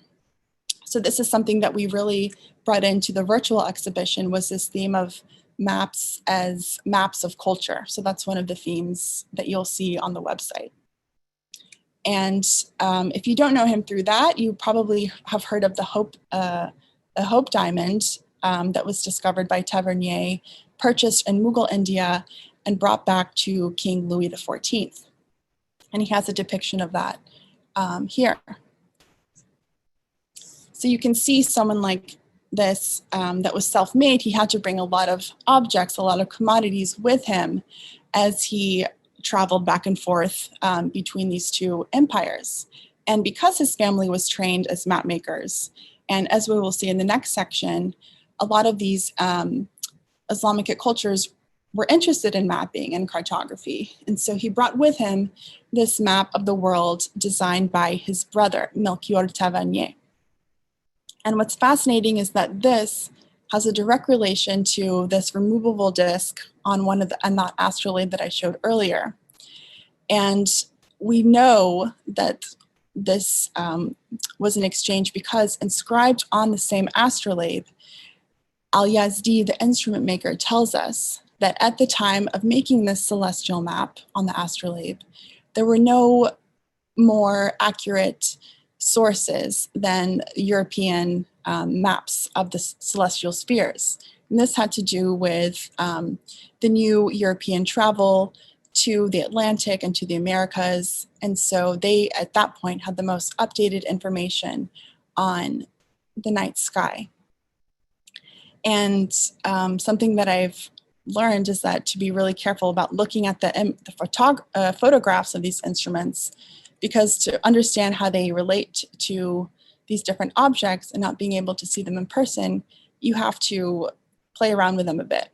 So this is something that we really brought into the virtual exhibition, was this theme of maps as maps of culture. So that's one of the themes that you'll see on the website. And if you don't know him through that, you probably have heard of the Hope Diamond that was discovered by Tavernier, purchased in Mughal India, and brought back to King Louis XIV. And he has a depiction of that here. So you can see someone like this that was self-made. He had to bring a lot of objects, a lot of commodities with him as he traveled back and forth between these 2 empires. And because his family was trained as map makers, and as we will see in the next section, a lot of these Islamic cultures were interested in mapping and cartography. And so he brought with him this map of the world designed by his brother, Melchior Tavernier. And what's fascinating is that this has a direct relation to this removable disc on that astrolabe that I showed earlier. And we know that this was an exchange because inscribed on the same astrolabe Al-Yazdi, the instrument maker, tells us that at the time of making this celestial map on the astrolabe, there were no more accurate sources than European maps of the celestial spheres. And this had to do with the new European travel to the Atlantic and to the Americas. And so they, at that point, had the most updated information on the night sky. And something that I've learned is that to be really careful about looking at the photographs of these instruments, because to understand how they relate to these different objects and not being able to see them in person, you have to play around with them a bit.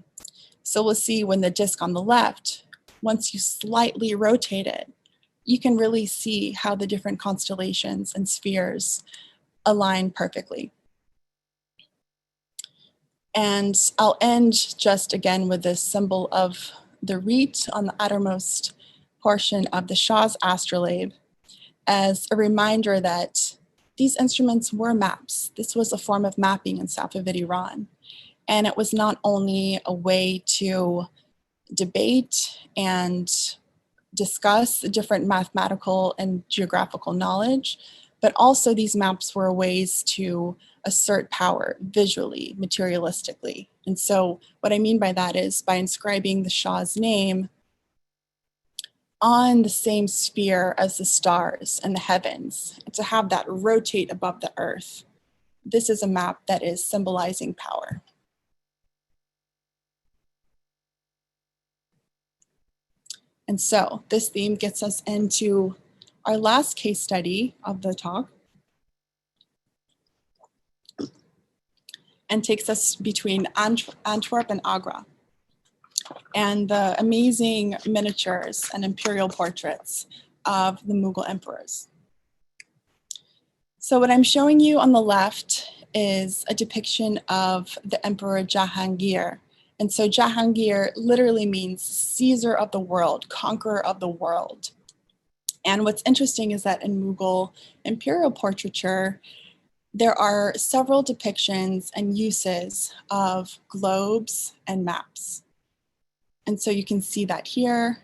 So we'll see when the disc on the left, once you slightly rotate it, you can really see how the different constellations and spheres align perfectly. And I'll end just again with this symbol of the reed on the outermost portion of the Shah's astrolabe as a reminder that these instruments were maps. This was a form of mapping in Safavid Iran. And it was not only a way to debate and discuss different mathematical and geographical knowledge, but also these maps were ways to assert power visually, materialistically. And so what I mean by that is by inscribing the Shah's name on the same sphere as the stars and the heavens, and to have that rotate above the earth. This is a map that is symbolizing power. And so this theme gets us into our last case study of the talk and takes us between Antwerp and Agra and the amazing miniatures and imperial portraits of the Mughal emperors. So what I'm showing you on the left is a depiction of the Emperor Jahangir. And so Jahangir literally means Caesar of the world, conqueror of the world. And what's interesting is that in Mughal imperial portraiture, there are several depictions and uses of globes and maps. And so you can see that here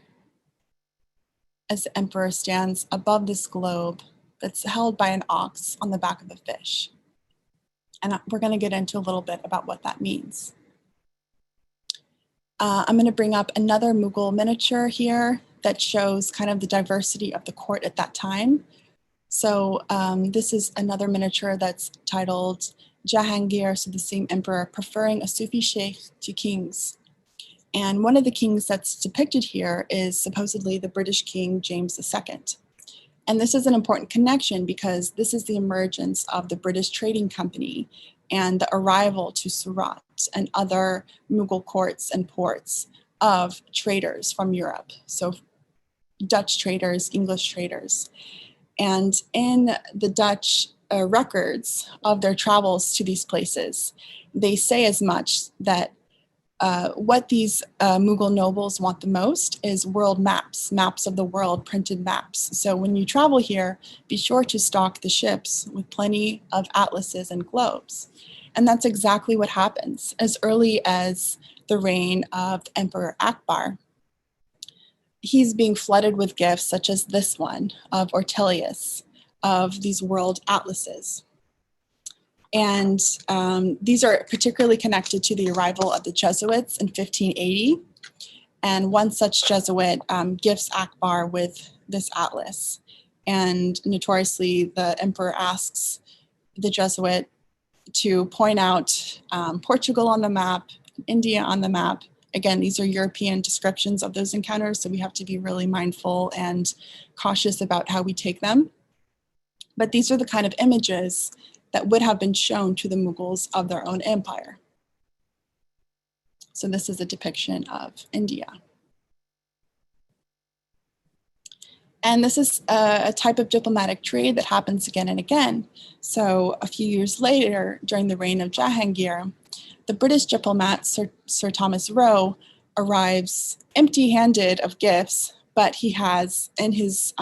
as the emperor stands above this globe that's held by an ox on the back of a fish. And we're going to get into a little bit about what that means. I'm going to bring up another Mughal miniature here that shows kind of the diversity of the court at that time. So this is another miniature that's titled Jahangir, so the same emperor, preferring a Sufi sheikh to kings. And one of the kings that's depicted here is supposedly the British King James II. And this is an important connection because this is the emergence of the British Trading Company and the arrival to Surat and other Mughal courts and ports of traders from Europe. So Dutch traders, English traders. And in the Dutch records of their travels to these places, they say as much that what these Mughal nobles want the most is world maps, maps of the world, printed maps. So when you travel here, be sure to stock the ships with plenty of atlases and globes. And that's exactly what happens. As early as the reign of Emperor Akbar, he's being flooded with gifts such as this one of Ortelius, of these world atlases. And these are particularly connected to the arrival of the Jesuits in 1580. And one such Jesuit gifts Akbar with this atlas. And notoriously, the emperor asks the Jesuit to point out Portugal on the map, India on the map. Again, these are European descriptions of those encounters, so we have to be really mindful and cautious about how we take them. But these are the kind of images that would have been shown to the Mughals of their own empire. So this is a depiction of India. And this is a type of diplomatic trade that happens again and again. So a few years later, during the reign of Jahangir, the British diplomat, Sir Thomas Roe, arrives empty-handed of gifts, but he has in his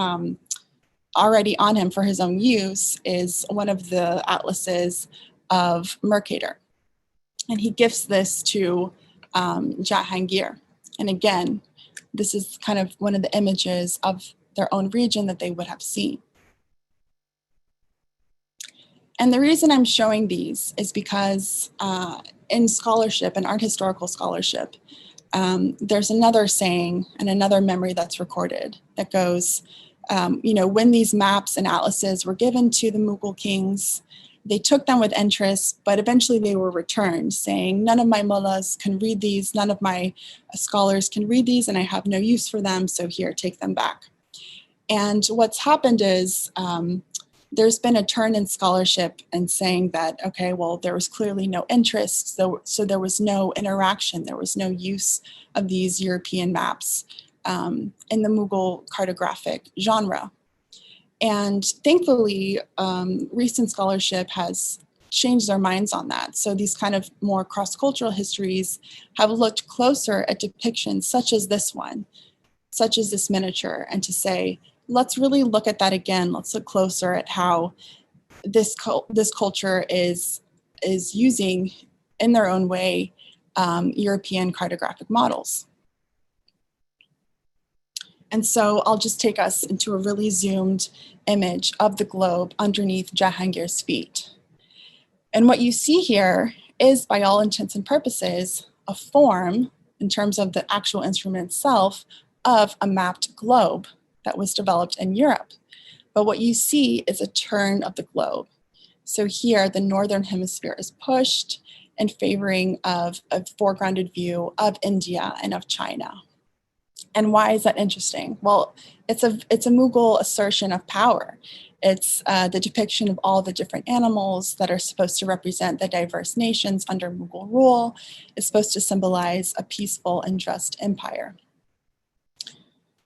already on him for his own use is one of the atlases of Mercator. And he gifts this to Jahangir. And again, this is kind of one of the images of their own region that they would have seen. And the reason I'm showing these is because in scholarship, in art historical scholarship, there's another saying and another memory that's recorded that goes, when these maps and atlases were given to the Mughal kings, they took them with interest, but eventually they were returned, saying, none of my mullahs can read these, none of my scholars can read these, and I have no use for them, so here, take them back. And what's happened is there's been a turn in scholarship and saying that, okay, well, there was clearly no interest, so there was no interaction, there was no use of these European maps in the Mughal cartographic genre. And thankfully, recent scholarship has changed their minds on that. So these kind of more cross-cultural histories have looked closer at depictions such as this one, such as this miniature, and to say, let's really look at that again. Let's look closer at how this culture is using, in their own way, European cartographic models. And so I'll just take us into a really zoomed image of the globe underneath Jahangir's feet. And what you see here is, by all intents and purposes, a form, in terms of the actual instrument itself, of a mapped globe that was developed in Europe. But what you see is a turn of the globe. So here, the northern hemisphere is pushed in favoring of a foregrounded view of India and of China. And why is that interesting? Well, it's a Mughal assertion of power. It's the depiction of all the different animals that are supposed to represent the diverse nations under Mughal rule. It's supposed to symbolize a peaceful and just empire.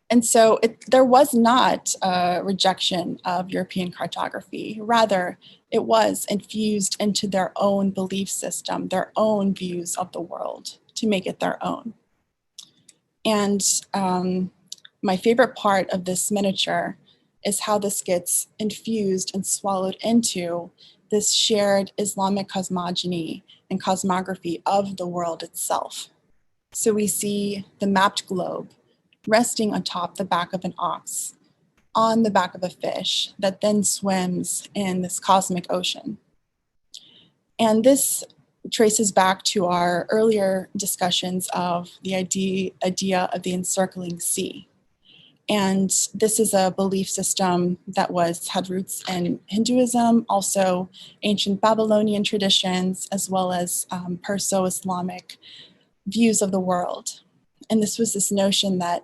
And so there was not a rejection of European cartography. Rather, it was infused into their own belief system, their own views of the world, to make it their own. And my favorite part of this miniature is how this gets infused and swallowed into this shared Islamic cosmogony and cosmography of the world itself. So we see the mapped globe resting atop the back of an ox, on the back of a fish that then swims in this cosmic ocean. And this traces back to our earlier discussions of the idea of the Encircling Sea. And this is a belief system that had roots in Hinduism, also ancient Babylonian traditions, as well as Perso-Islamic views of the world. And this was this notion that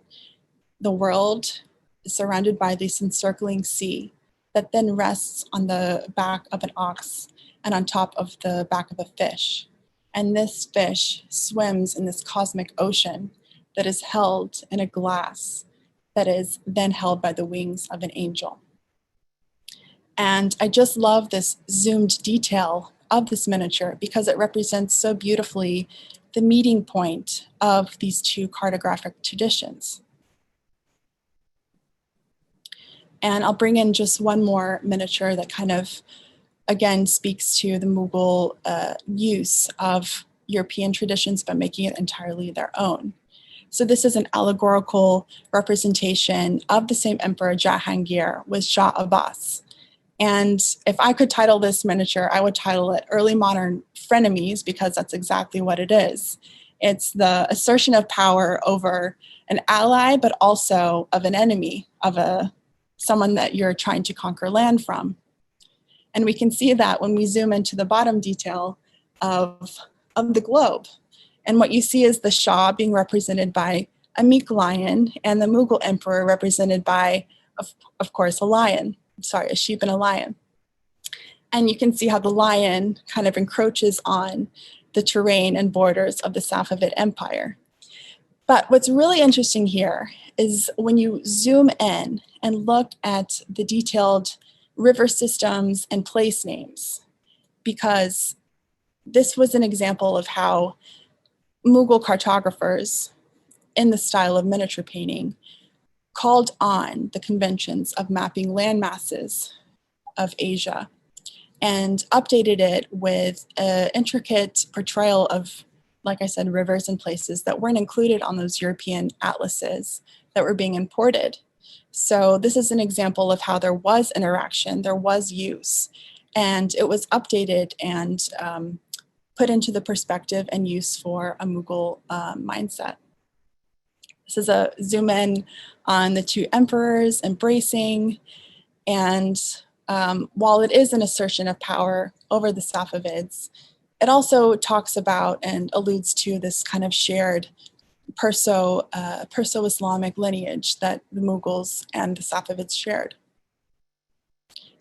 the world is surrounded by this encircling sea that then rests on the back of an ox and on top of the back of a fish. And this fish swims in this cosmic ocean that is held in a glass that is then held by the wings of an angel. And I just love this zoomed detail of this miniature because it represents so beautifully the meeting point of these two cartographic traditions. And I'll bring in just one more miniature that kind of, again, speaks to the Mughal use of European traditions, but making it entirely their own. So this is an allegorical representation of the same Emperor Jahangir with Shah Abbas. And if I could title this miniature, I would title it Early Modern Frenemies, because that's exactly what it is. It's the assertion of power over an ally, but also of an enemy, of someone that you're trying to conquer land from. And we can see that when we zoom into the bottom detail of the globe. And what you see is the Shah being represented by a meek lion and the Mughal emperor represented by, of course, a sheep and a lion. And you can see how the lion kind of encroaches on the terrain and borders of the Safavid Empire. But what's really interesting here is when you zoom in and look at the detailed river systems and place names, because this was an example of how Mughal cartographers, in the style of miniature painting, called on the conventions of mapping land masses of Asia and updated it with an intricate portrayal of, like I said, rivers and places that weren't included on those European atlases that were being imported. So this is an example of how there was interaction, there was use, and it was updated and put into the perspective and use for a Mughal mindset. This is a zoom in on the two emperors embracing, and while it is an assertion of power over the Safavids, it also talks about and alludes to this kind of shared Perso-Islamic lineage that the Mughals and the Safavids shared.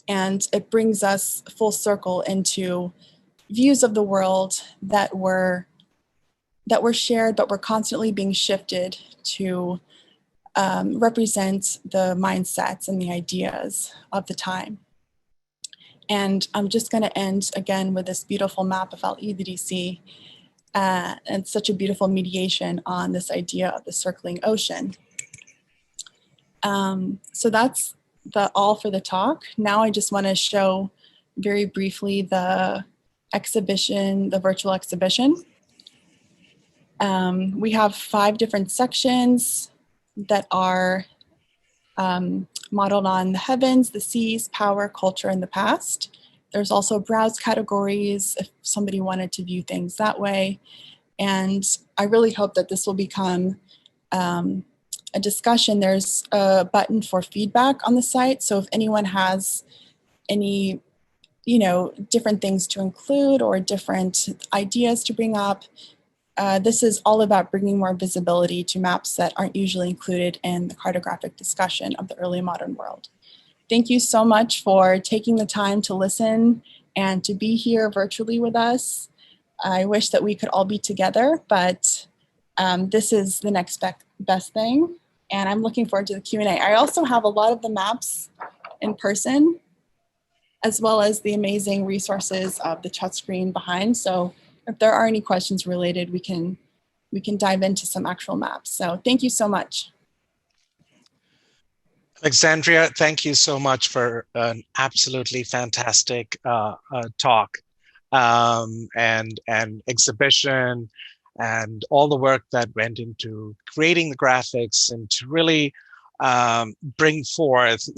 And it brings us full circle into views of the world that were shared, but were constantly being shifted to represent the mindsets and the ideas of the time. And I'm just going to end again with this beautiful map of Al-Idrisi, and such a beautiful mediation on this idea of the circling ocean. So that's all for the talk. Now I just want to show very briefly the exhibition, the virtual exhibition. We have 5 different sections that are modeled on the heavens, the seas, power, culture, and the past. There's also browse categories if somebody wanted to view things that way. And I really hope that this will become a discussion. There's a button for feedback on the site. So if anyone has any, different things to include or different ideas to bring up, this is all about bringing more visibility to maps that aren't usually included in the cartographic discussion of the early modern world. Thank you so much for taking the time to listen and to be here virtually with us. I wish that we could all be together, but this is the next best thing. And I'm looking forward to the Q&A. I also have a lot of the maps in person, as well as the amazing resources of the chat screen behind. So if there are any questions related, we can dive into some actual maps. So thank you so much. Alexandria, thank you so much for an absolutely fantastic talk and exhibition, and all the work that went into creating the graphics and to really bring forth,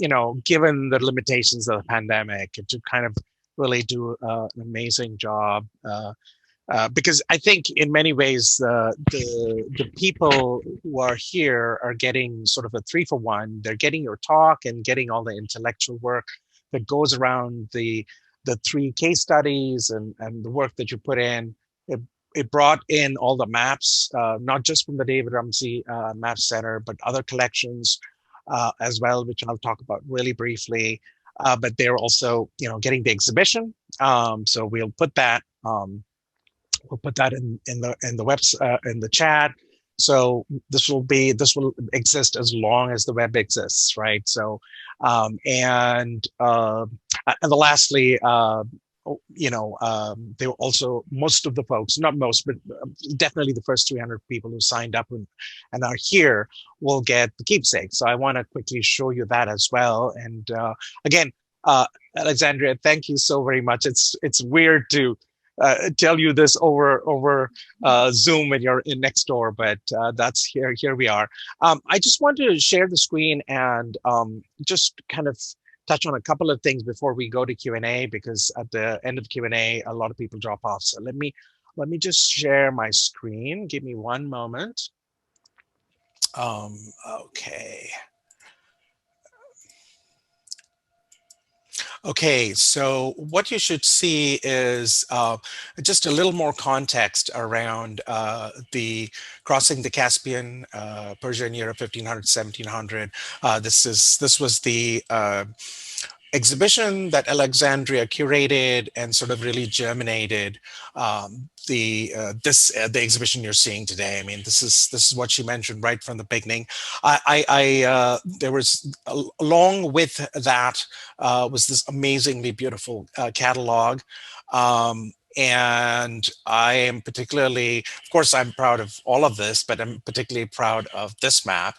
given the limitations of the pandemic, to kind of really do an amazing job. Because I think in many ways, the people who are here are getting sort of a 3-for-1. They're getting your talk and getting all the intellectual work that goes around the 3 case studies and the work that you put in. It brought in all the maps, not just from the David Rumsey Map Center, but other collections as well, which I'll talk about really briefly. But they're also, getting the exhibition. So we'll put that. We'll put that in the website in the chat. So this will exist as long as the web exists, right? So and lastly, they were also, most of the folks, not most, but definitely the first 300 people who signed up and are here will get the keepsake. So I want to quickly show you that as well. And again, Alexandria, thank you so very much. It's weird to tell you this over Zoom when you're in next door, but that's here we are. I just wanted to share the screen and just kind of touch on a couple of things before we go to Q&A, because at the end of Q&A, a lot of people drop off. So let me just share my screen. Give me one moment. Okay. Okay, so what you should see is just a little more context around the crossing the Caspian, Persian era 1500, 1700. This was the exhibition that Alexandria curated and sort of really germinated the exhibition you're seeing today. I mean, this is what she mentioned right from the beginning. There was, along with that, was this amazingly beautiful catalog. And I am particularly, of course, I'm proud of all of this, but I'm particularly proud of this map.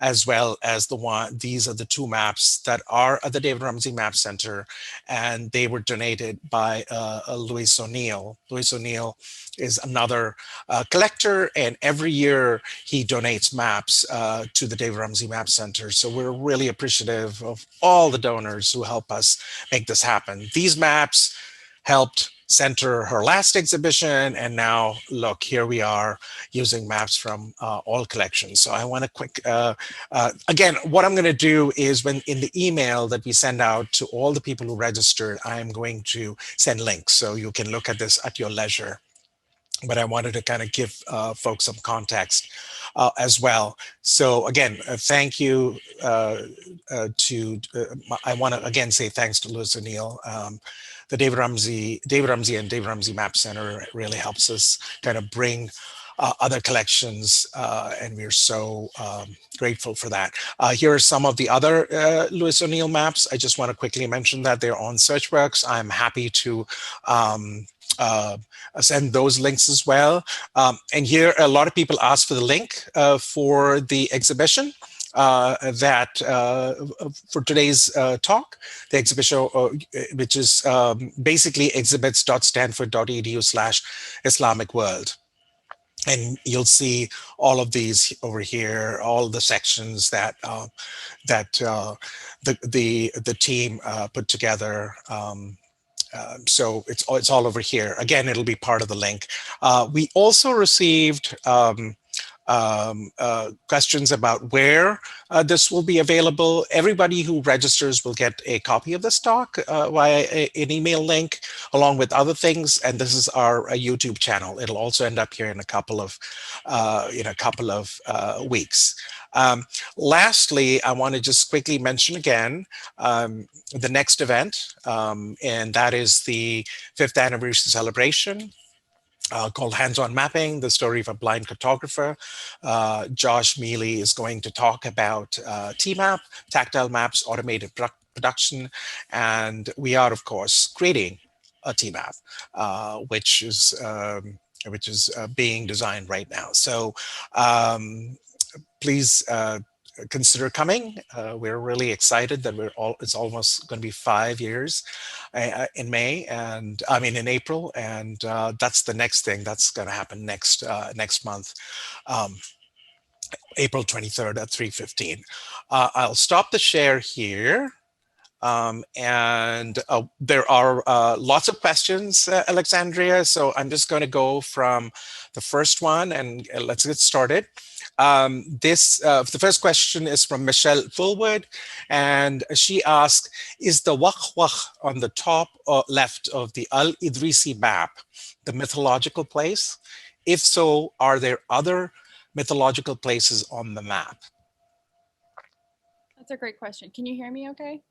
as well as these are the two maps that are at the David Rumsey Map Center, and they were donated by Louis O'Neill. Louis O'Neill is another collector, and every year he donates maps to the David Rumsey Map Center. So we're really appreciative of all the donors who help us make this happen. These maps helped center her last exhibition, and now look, here we are using maps from all collections. So I want to again, what I'm going to do is when in the email that we send out to all the people who registered, I am going to send links so you can look at this at your leisure. But I wanted to kind of give folks some context as well. So again, thank you I want to again say thanks to Louis O'Neill. The David Rumsey and David Rumsey Map Center really helps us kind of bring other collections, and we're so grateful for that. Here are some of the other Louis O'Neill maps. I just want to quickly mention that they're on Searchworks. I'm happy to send those links as well. And here, a lot of people asked for the link for the exhibition for today's talk, the exhibition, which is basically exhibits.stanford.edu/Islamic World. And you'll see all of these over here, all the sections that the team put together. So it's all over here. Again, it'll be part of the link. We also received questions about where this will be available. Everybody who registers will get a copy of this talk via an email link, along with other things. And this is our YouTube channel. It'll also end up here in a couple of weeks. Lastly, I want to just quickly mention again the next event, and that is the 5th anniversary celebration called Hands-On Mapping, the story of a blind cartographer. Josh Mealy is going to talk about TMAP, tactile maps, automated production, and we are, of course, creating a TMAP, which is being designed right now. So please consider coming. We're really excited that it's almost going to be 5 years in May, and I mean in April, and that's the next thing that's going to happen next month, April 23rd at 3:15. I'll stop the share here. And there are lots of questions, Alexandria. So I'm just going to go from the first one, and let's get started. The first question is from Michelle Fullwood, and she asked, is the Waqwaq on the top left of the Al-Idrisi map the mythological place? If so, are there other mythological places on the map? That's a great question. Can you hear me okay?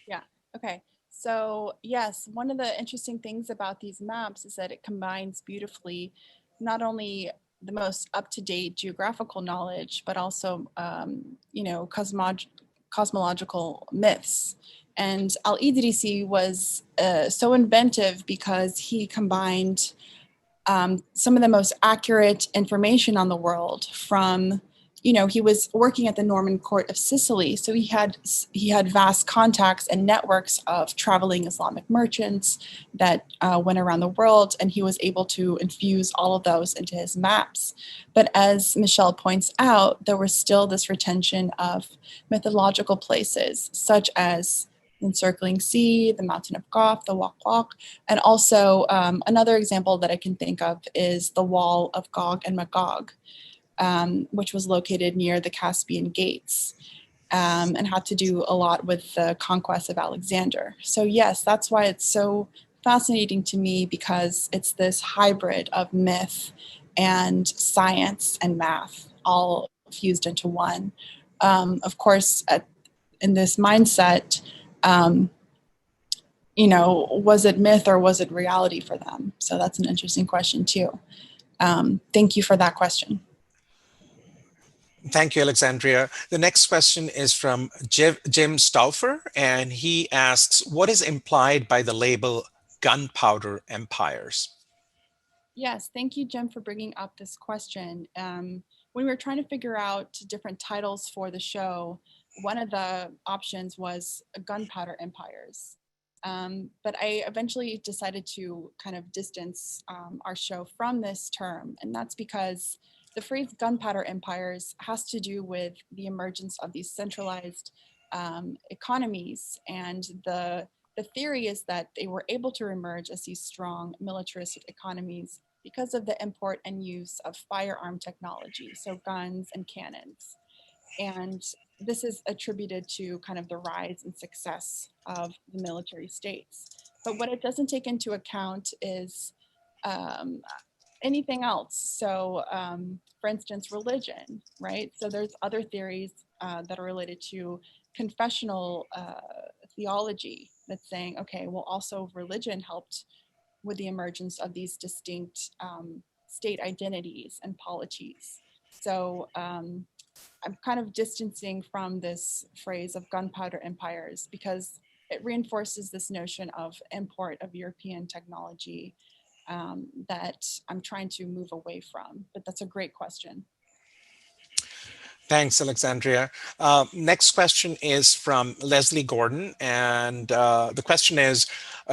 Yeah, okay. So yes, one of the interesting things about these maps is that it combines beautifully not only the most up-to-date geographical knowledge, but also, cosmological myths. And Al-Idrisi was so inventive because he combined some of the most accurate information on the world from, he was working at the Norman court of Sicily. So he had vast contacts and networks of traveling Islamic merchants that went around the world, and he was able to infuse all of those into his maps. But as Michelle points out, there was still this retention of mythological places, such as Encircling Sea, the Mountain of Goth, the Waqwaq, and also another example that I can think of is the Wall of Gog and Magog, which was located near the Caspian Gates, and had to do a lot with the conquest of Alexander. So yes, that's why it's so fascinating to me, because it's this hybrid of myth and science and math all fused into one. Of course, in this mindset, was it myth or was it reality for them? So that's an interesting question too. Thank you for that question. Thank you, Alexandria. The next question is from Jim Stauffer, and he asks, what is implied by the label Gunpowder Empires? Yes, thank you, Jim, for bringing up this question. when we were trying to figure out different titles for the show, one of the options was Gunpowder Empires. But I eventually decided to kind of distance our show from this term. And that's because the phrase gunpowder empires has to do with the emergence of these centralized economies. And the theory is that they were able to emerge as these strong militaristic economies because of the import and use of firearm technology, so guns and cannons. And this is attributed to kind of the rise and success of the military states. But what it doesn't take into account is um, anything else. So, for instance, religion, right? So there's other theories that are related to confessional theology that's saying, okay, well, also religion helped with the emergence of these distinct state identities and polities. So I'm kind of distancing from this phrase of gunpowder empires because it reinforces this notion of import of European technology that I'm trying to move away from. But that's a great question. Thanks, Alexandria. Next question is from Leslie Gordon. And the question is,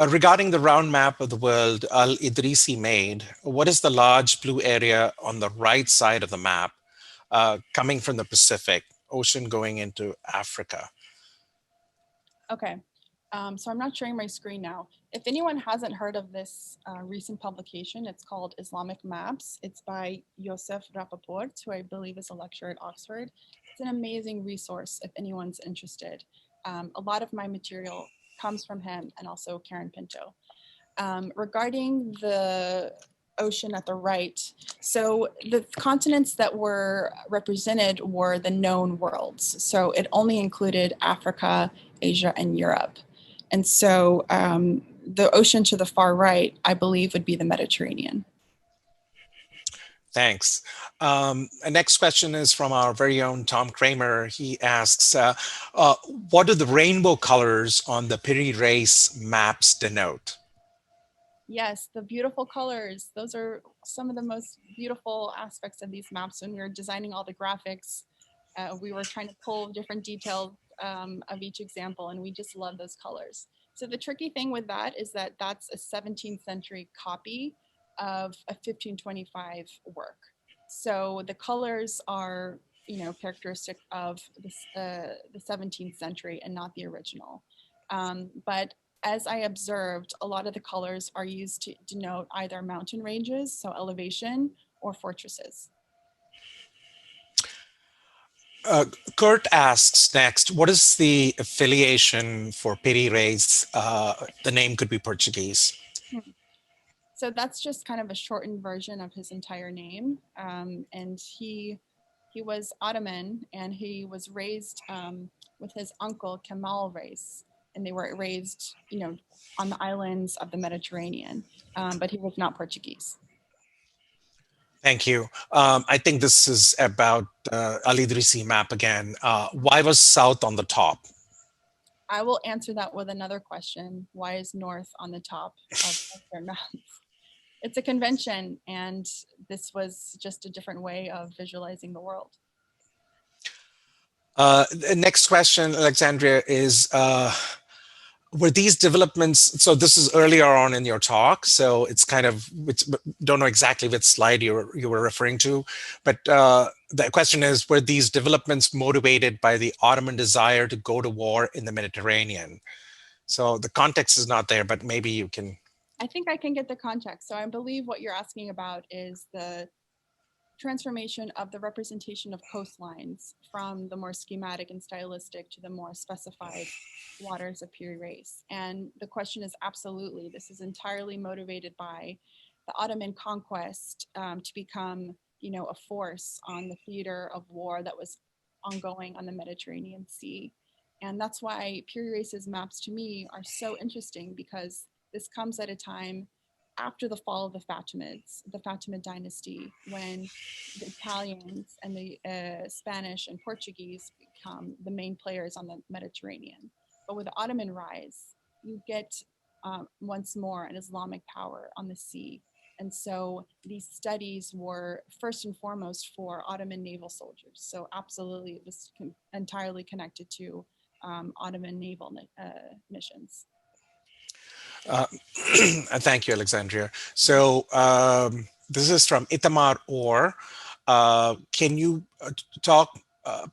regarding the round map of the world Al-Idrisi made, what is the large blue area on the right side of the map coming from the Pacific Ocean going into Africa? Okay, so I'm not sharing my screen now. If anyone hasn't heard of this recent publication, it's called Islamic Maps. It's by Yosef Rapaport, who I believe is a lecturer at Oxford. It's an amazing resource if anyone's interested. A lot of my material comes from him and also Karen Pinto. Regarding the ocean at the right, so the continents that were represented were the known worlds. So it only included Africa, Asia, and Europe. And so the ocean to the far right, I believe, would be the Mediterranean. Thanks. Next question is from our very own Tom Kramer. He asks, what do the rainbow colors on the Piri Reis maps denote? Yes, the beautiful colors. Those are some of the most beautiful aspects of these maps. When we were designing all the graphics, we were trying to pull different details of each example, and we just love those colors. So the tricky thing with that is that that's a 17th century copy of a 1525 work. So the colors are, characteristic of the 17th century and not the original. But as I observed, a lot of the colors are used to denote either mountain ranges, so elevation, or fortresses. Kurt asks next, what is the affiliation for Piri Reis? The name could be Portuguese. Hmm. So that's just kind of a shortened version of his entire name. And he was Ottoman, and he was raised with his uncle Kemal Reis, and they were raised, on the islands of the Mediterranean, but he was not Portuguese. Thank you. I think this is about Al-Idrisi map again. Why was south on the top? I will answer that with another question. Why is north on the top of their maps? It's a convention, and this was just a different way of visualizing the world. The next question, Alexandria, is were these developments, so this is earlier on in your talk, so it's kind of, don't know exactly which slide you were referring to, but the question is, were these developments motivated by the Ottoman desire to go to war in the Mediterranean? So the context is not there, but maybe you can. I think I can get the context. So I believe what you're asking about is the transformation of the representation of coastlines from the more schematic and stylistic to the more specified waters of Piri Reis. And the question is absolutely, this is entirely motivated by the Ottoman conquest to become, a force on the theater of war that was ongoing on the Mediterranean Sea. And that's why Piri Reis's maps to me are so interesting, because this comes at a time after the fall of the Fatimids, the Fatimid dynasty, when the Italians and the Spanish and Portuguese become the main players on the Mediterranean. But with the Ottoman rise, you get once more an Islamic power on the sea. And so these studies were first and foremost for Ottoman naval soldiers. So absolutely, it was entirely connected to Ottoman naval missions. Uh, Thank you, Alexandria. So this is from Itamar Orr. Can you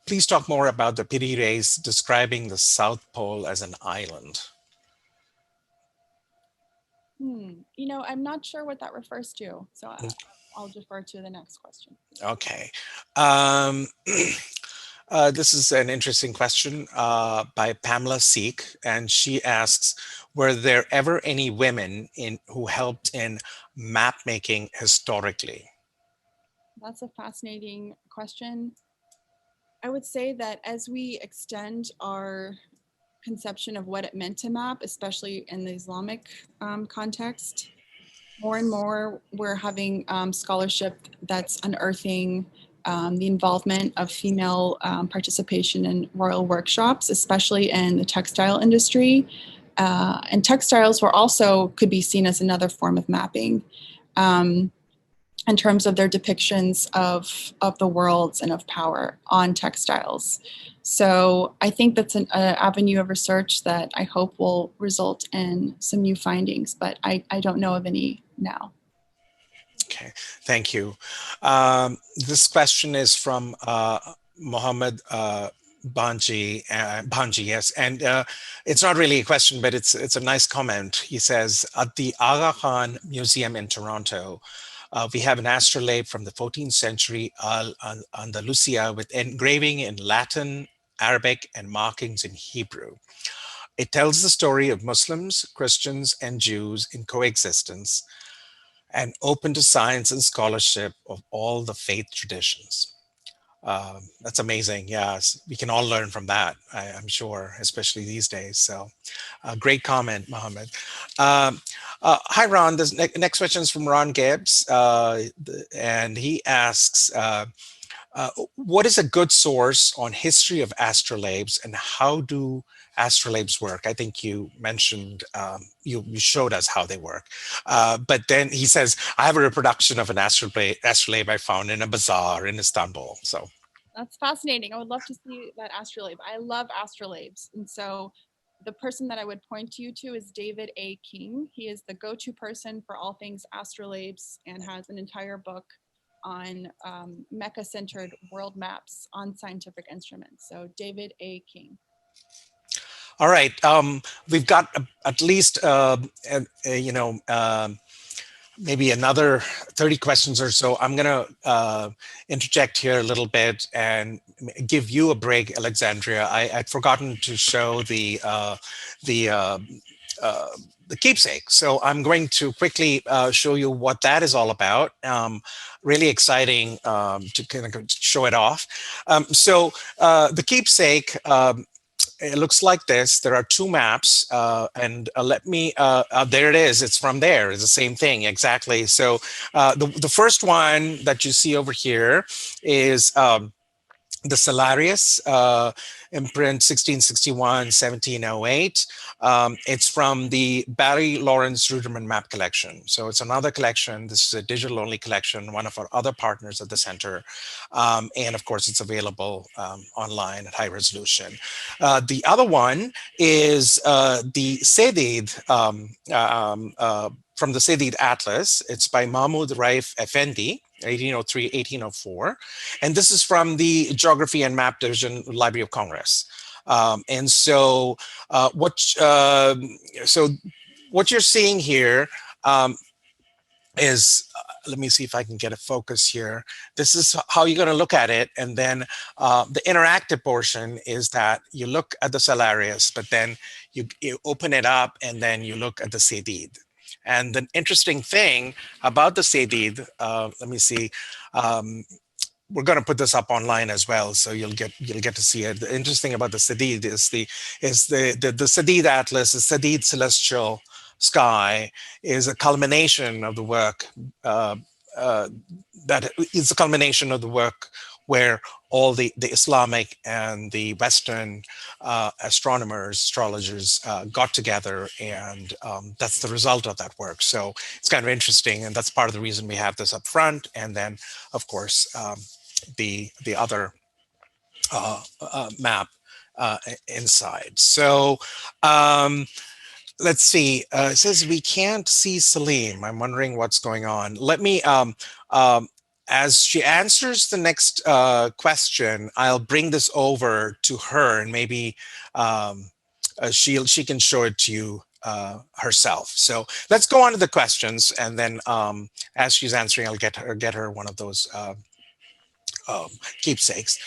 please talk more about the Piri race describing the South Pole as an island? You know, I'm not sure what that refers to. So I'll defer to the next question. Okay. Um, this is an interesting question by Pamela Seek, and she asks, were there ever any women who helped in map making historically? That's a fascinating question. I would say that as we extend our conception of what it meant to map, especially in the Islamic context, more and more we're having scholarship that's unearthing the involvement of female participation in royal workshops, especially in the textile industry. And textiles were also could be seen as another form of mapping. In terms of their depictions of the worlds and of power on textiles. So I think that's an avenue of research that I hope will result in some new findings, but I don't know of any now. Okay, thank you. This question is from Mohammed Banji, yes, and it's not really a question, but it's a nice comment. He says, at the Aga Khan Museum in Toronto, we have an astrolabe from the 14th century Andalusia with engraving in Latin, Arabic, and markings in Hebrew. It tells the story of Muslims, Christians, and Jews in coexistence and open to science and scholarship of all the faith traditions. That's amazing. Yes, we can all learn from that, I'm sure, especially these days. So, great comment, Mohammed. Hi, Ron. This next question is from Ron Gibbs, and he asks, what is a good source on history of astrolabes and how do astrolabes work? I think you mentioned, you showed us how they work. But then he says, I have a reproduction of an astrolabe I found in a bazaar in Istanbul. So That's fascinating. I would love to see that astrolabe. I love astrolabes. And so the person that I would point you to is David A. King. He is the go-to person for all things astrolabes and has an entire book on Mecca-centered world maps on scientific instruments. So David A. King. all right, we've got at least maybe another 30 questions or so. I'm going to interject here a little bit and give you a break, Alexandria. I'd forgotten to show the keepsake. So I'm going to quickly show you what that is all about. Really exciting to kind of show it off. So the keepsake, it looks like this. There are two maps, and let me. There it is. It's from there. It's the same thing exactly. So the first one that you see over here is the Salarius, imprint 1661, 1708. It's from the Barry Lawrence Ruderman Map Collection. So it's another collection. This is a digital only collection, one of our other partners at the center. And of course, it's available online at high resolution. The other one is the Sedid from the Sedid Atlas. It's by Mahmud Raif Effendi, 1803, 1804. And this is from the Geography and Map Division, Library of Congress. And so what you're seeing here is, let me see if I can get a focus here. This is how you're going to look at it. And then the interactive portion is that you look at the Salarius, but then you open it up and then you look at the Sedid. And the interesting thing about the Sedid, let me see, we're going to put this up online as well, so you'll get to see it. The interesting about the Sedid is the Sedid Atlas, the Sedid Celestial Sky, is a culmination of the work that is a culmination of the work where all the Islamic and the Western astronomers, astrologers got together, and that's the result of that work. So it's kind of interesting, and that's part of the reason we have this up front. And then, of course, the other map inside. So let's see. It says we can't see Salim. I'm wondering what's going on. Let me, as she answers the next question, I'll bring this over to her, and maybe she can show it to you herself. So let's go on to the questions, and then as she's answering, I'll get her one of those keepsakes.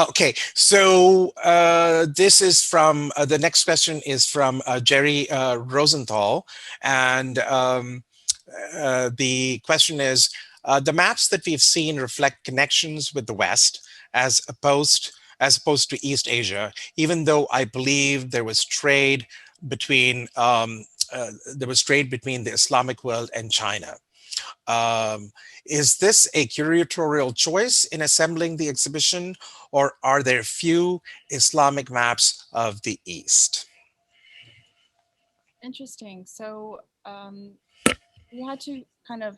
Okay, so this is from the next question is from Jerry Rosenthal, and the question is: the maps that we've seen reflect connections with the West as opposed to East Asia, even though I believe there was trade between the Islamic world and China. Um, is this a curatorial choice in assembling the exhibition, or are there few Islamic maps of the East? Interesting. So we had to kind of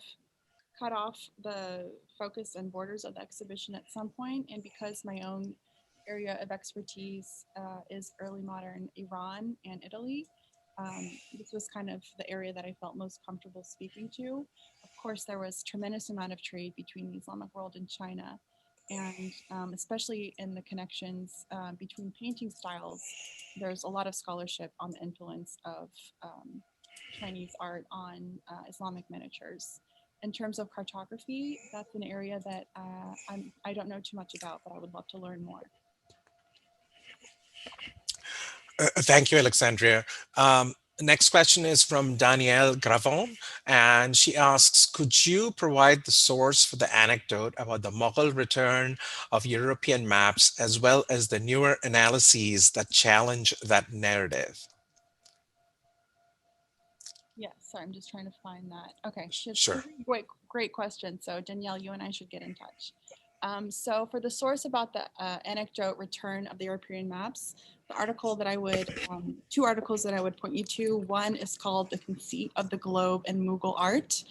cut off the focus and borders of the exhibition at some point, and because my own area of expertise is early modern Iran and Italy, this was kind of the area that I felt most comfortable speaking to. Of course, there was tremendous amount of trade between the Islamic world and China, and especially in the connections between painting styles, there's a lot of scholarship on the influence of Chinese art on Islamic miniatures. In terms of cartography, that's an area that I don't know too much about, but I would love to learn more. Thank you, Alexandria. Next question is from Danielle Gravon, and she asks, could you provide the source for the anecdote about the Mughal return of European maps, as well as the newer analyses that challenge that narrative? Yeah, sorry, I'm just trying to find that. Okay, she has Sure. three great questions. So Danielle, you and I should get in touch. So for the source about the anecdote return of the European maps, the article that I would, two articles that I would point you to, one is called The Conceit of the Globe in Mughal Art.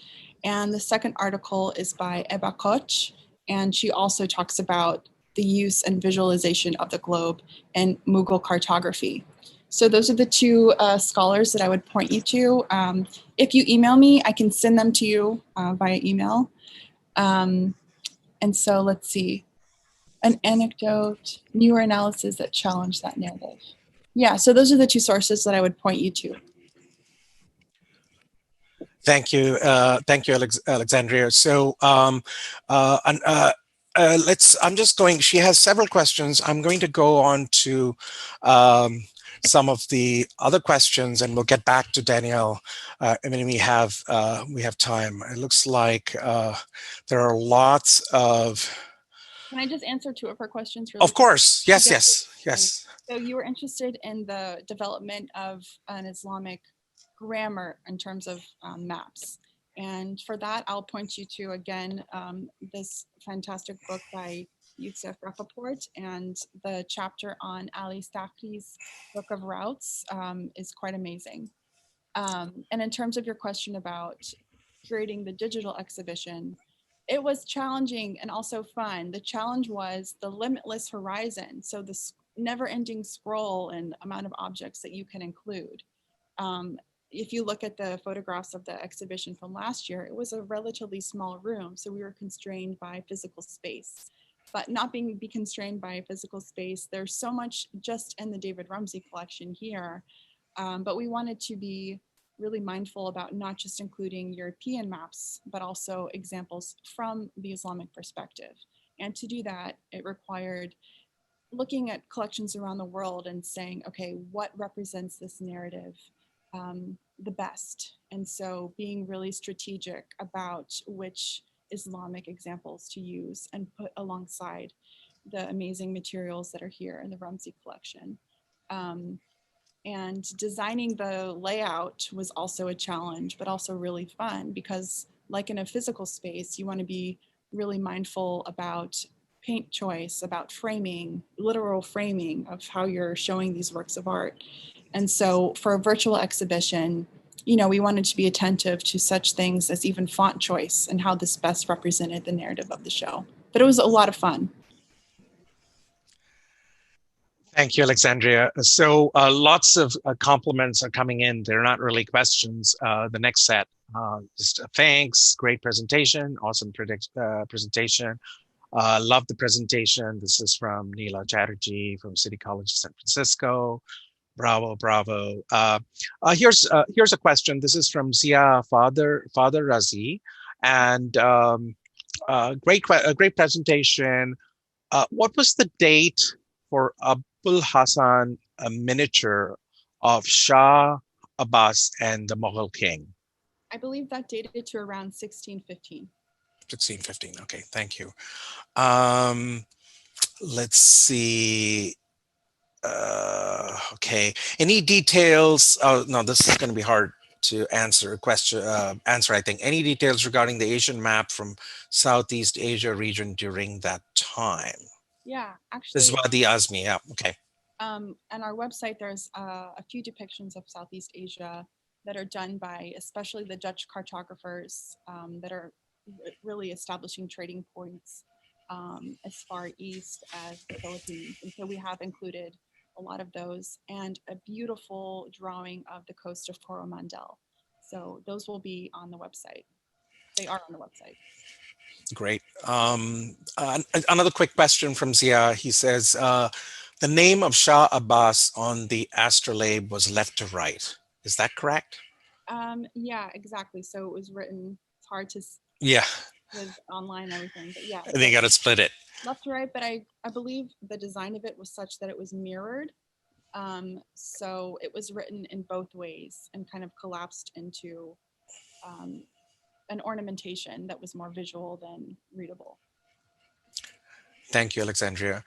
And the second article is by Eba Koch. And she also talks about the use and visualization of the globe in Mughal cartography. So those are the two scholars that I would point you to. If you email me, I can send them to you via email. And so let's see, an anecdote, newer analysis that challenge that narrative. Yeah, so those are the two sources that I would point you to. Thank you, Alexandria. So, and, I'm just going. She has several questions. I'm going to go on to some of the other questions, and we'll get back to Danielle. I mean, we have time. It looks like there are lots of. Can I just answer two of her questions really Of quick? course, yes, Yeah. yes, yes. So you were interested in the development of an Islamic grammar in terms of maps. And for that, I'll point you to, again, this fantastic book by Youssef Rappaport, and the chapter on Ali Stakri's Book of Routes is quite amazing. And in terms of your question about curating the digital exhibition, it was challenging and also fun. The challenge was the limitless horizon. So the never ending scroll and amount of objects that you can include. If you look at the photographs of the exhibition from last year, it was a relatively small room. So we were constrained by physical space. But not being be constrained by physical space, there's so much just in the David Rumsey collection here. But we wanted to be really mindful about not just including European maps, but also examples from the Islamic perspective. And to do that, it required looking at collections around the world and saying, okay, what represents this narrative the best? And so being really strategic about which Islamic examples to use and put alongside the amazing materials that are here in the Rumsey collection. And designing the layout was also a challenge, but also really fun because like in a physical space, you want to be really mindful about paint choice, about framing, literal framing of how you're showing these works of art. And so for a virtual exhibition, you know, we wanted to be attentive to such things as even font choice and how this best represented the narrative of the show. But it was a lot of fun. Thank you, Alexandria. So lots of compliments are coming in. They're not really questions. The next set, just thanks, great presentation, awesome presentation. Love the presentation. This is from Neela Chatterjee from City College of San Francisco. Bravo, bravo. Here's a question. This is from Zia Father Razi, and great presentation. What was the date for Abul Hassan, a miniature of Shah Abbas and the Mughal king? I believe that dated to around 1615. 1615. Okay, thank you. Let's see. Okay. Any details? Oh no, this is going to be hard to answer a question. I think. Any details regarding the Asian map from Southeast Asia region during that time? Yeah, This is actually, Wadi Azmi. Yeah. Okay. on our website, there's a few depictions of Southeast Asia that are done by especially the Dutch cartographers that are really establishing trading points as far east as the Philippines. And so we have included a lot of those and a beautiful drawing of the coast of Coromandel. So those will be on the website. They are on the website. Great. Another quick question from Zia. He says, the name of Shah Abbas on the astrolabe was left to right. Is that correct? Yeah, exactly. So it was written, it's hard to Yeah. with online and everything, but yeah. And they got to split it. Left to right, but I believe the design of it was such that it was mirrored. So it was written in both ways and kind of collapsed into an ornamentation that was more visual than readable. Thank you, Alexandria.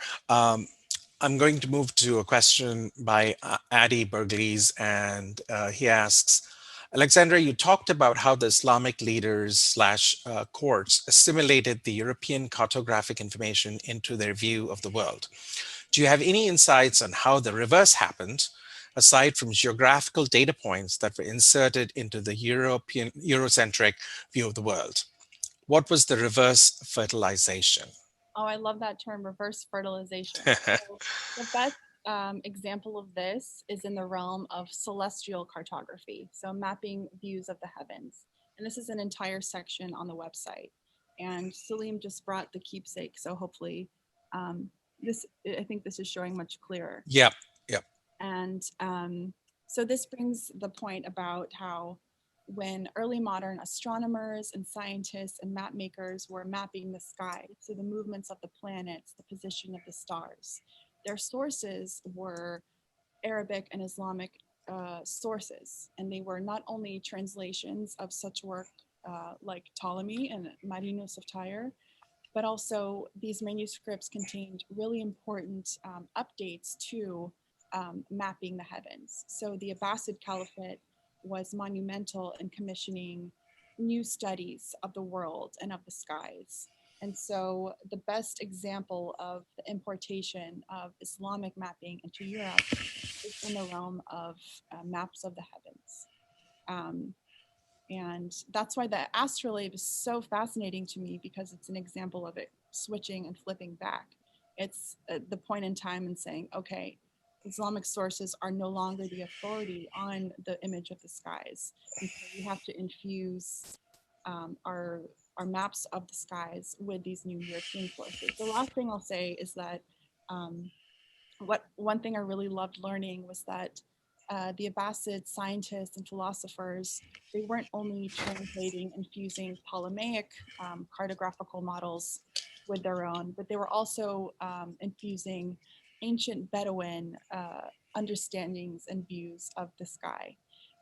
I'm going to move to a question by Adi Burgleys, and he asks, Alexandra, you talked about how the Islamic leaders slash courts assimilated the European cartographic information into their view of the world. Do you have any insights on how the reverse happened, aside from geographical data points that were inserted into the Eurocentric view of the world? What was the reverse fertilization? Oh, I love that term, reverse fertilization. So the best example of this is in the realm of celestial cartography, so mapping views of the heavens. And this is an entire section on the website. And Salim just brought the keepsake, so hopefully I think this is showing much clearer. Yep, yep. And so this brings the point about how when early modern astronomers and scientists and map makers were mapping the sky, so the movements of the planets, the position of the stars, their sources were Arabic and Islamic sources. And they were not only translations of such work like Ptolemy and Marinus of Tyre, but also these manuscripts contained really important updates to mapping the heavens. So the Abbasid Caliphate was monumental in commissioning new studies of the world and of the skies. And so the best example of the importation of Islamic mapping into Europe is in the realm of maps of the heavens. And that's why the astrolabe is so fascinating to me, because it's an example of it switching and flipping back. It's the point in time and saying, okay, Islamic sources are no longer the authority on the image of the skies. And so we have to infuse our maps of the skies with these new European sources. The last thing I'll say is that one thing I really loved learning was that the Abbasid scientists and philosophers, they weren't only translating and fusing Ptolemaic cartographical models with their own, but they were also infusing ancient Bedouin understandings and views of the sky.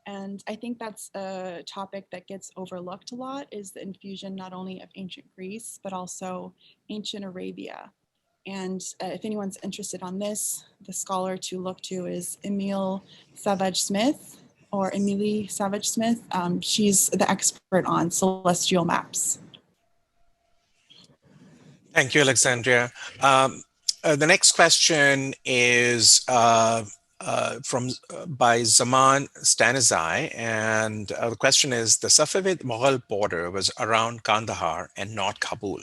And I think that's a topic that gets overlooked a lot, is the infusion not only of ancient Greece, but also ancient Arabia. And if anyone's interested on this, the scholar to look to is Emile Savage Smith, or Emily Savage Smith. She's the expert on celestial maps. Thank you, Alexandria. The next question is from by Zaman Stanizai, and the question is: the Safavid Mughal border was around Kandahar and not Kabul.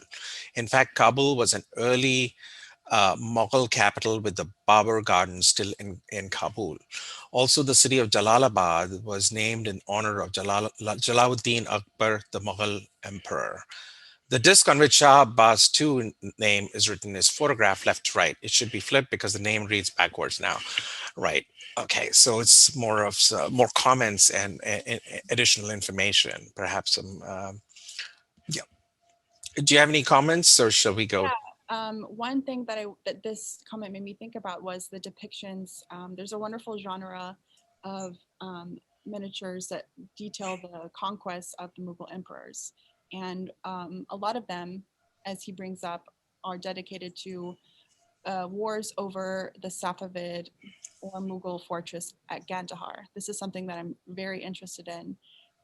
In fact, Kabul was an early Mughal capital with the Babur Garden still in Kabul. Also, the city of Jalalabad was named in honor of Jalaluddin Akbar, the Mughal emperor. The disc on which Shah Abbas II name is written is photograph left to right. It should be flipped because the name reads backwards now. Right. Okay. So it's more of more comments and additional information. Perhaps some. Yeah. Do you have any comments, or shall we go? One thing that this comment made me think about was the depictions. There's a wonderful genre of miniatures that detail the conquests of the Mughal emperors, and a lot of them, as he brings up, are dedicated to wars over the Safavid or Mughal fortress at Kandahar. This is something that I'm very interested in.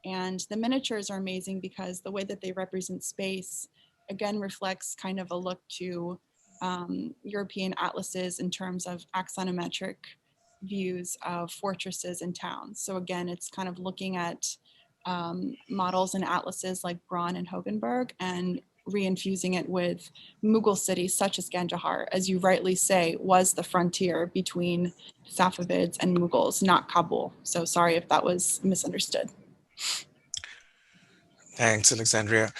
And the miniatures are amazing because the way that they represent space again reflects kind of a look to European atlases in terms of axonometric views of fortresses and towns. So again, it's kind of looking at models and atlases like Braun and Hogenberg and reinfusing it with Mughal cities such as Kandahar, as you rightly say, was the frontier between Safavids and Mughals, not Kabul. So sorry if that was misunderstood. Thanks, Alexandria.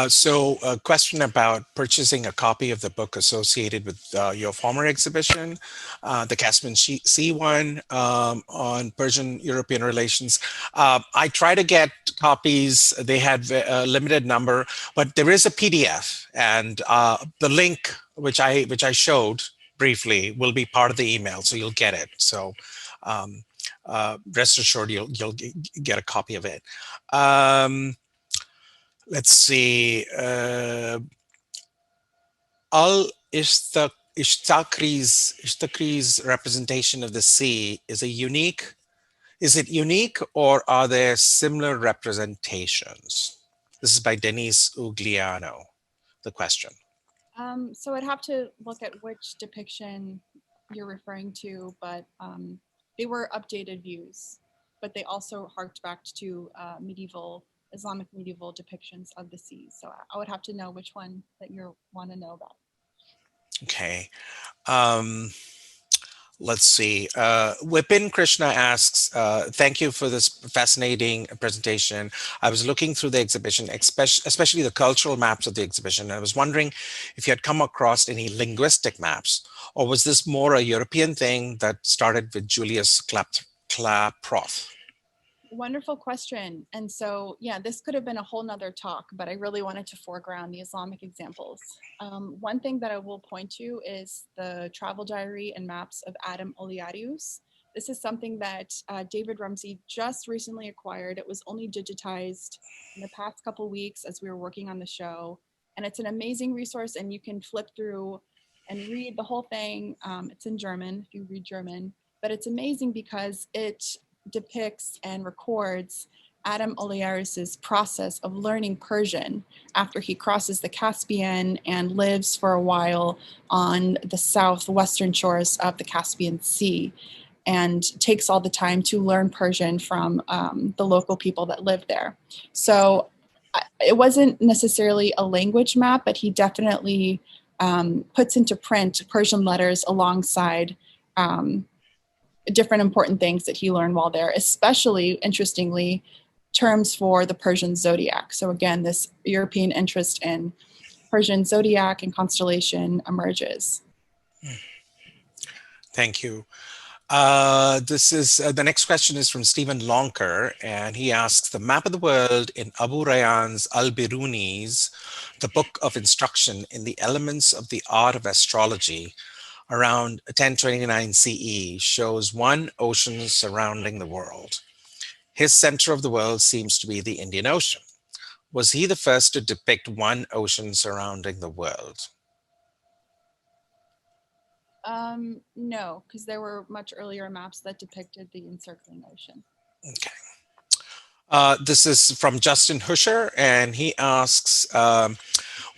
So, a question about purchasing a copy of the book associated with your former exhibition, the Caspian Sea one on Persian European relations. I try to get copies. They had a limited number, but there is a PDF, and the link which I showed briefly will be part of the email, so you'll get it. So. Um, Rest assured, you'll get a copy of it. Let's see. Al Ishtakri's representation of the sea is a unique. Is it unique, or are there similar representations? This is by Denise Ugliano. The question. So I'd have to look at which depiction you're referring to, but they were updated views, but they also harked back to Islamic medieval depictions of the sea. So I would have to know which one that you want to know about. Okay. Um, Let's see. Vipin Krishna asks, thank you for this fascinating presentation. I was looking through the exhibition, especially the cultural maps of the exhibition. And I was wondering if you had come across any linguistic maps, or was this more a European thing that started with Julius Klaproth? Wonderful question. And so, yeah, this could have been a whole nother talk, but I really wanted to foreground the Islamic examples. One thing that I will point to is the travel diary and maps of Adam Olearius. This is something that David Rumsey just recently acquired. It was only digitized in the past couple weeks as we were working on the show. And it's an amazing resource, and you can flip through and read the whole thing. It's in German, if you read German, but it's amazing because it depicts and records Adam Olearis's process of learning Persian after he crosses the Caspian and lives for a while on the southwestern shores of the Caspian Sea, and takes all the time to learn Persian from the local people that live there. So it wasn't necessarily a language map, but he definitely puts into print Persian letters alongside different important things that he learned while there, especially, interestingly, terms for the Persian zodiac. So again, this European interest in Persian zodiac and constellation emerges. Thank you. This is the next question is from Stephen Lonker, and he asks: the map of the world in Abu Rayyan's Al-Biruni's, the book of instruction in the elements of the art of astrology, around 1029 CE, shows one ocean surrounding the world. His center of the world seems to be the Indian Ocean. Was he the first to depict one ocean surrounding the world? No, because there were much earlier maps that depicted the encircling ocean. Okay. This is from Justin Husher, and he asks,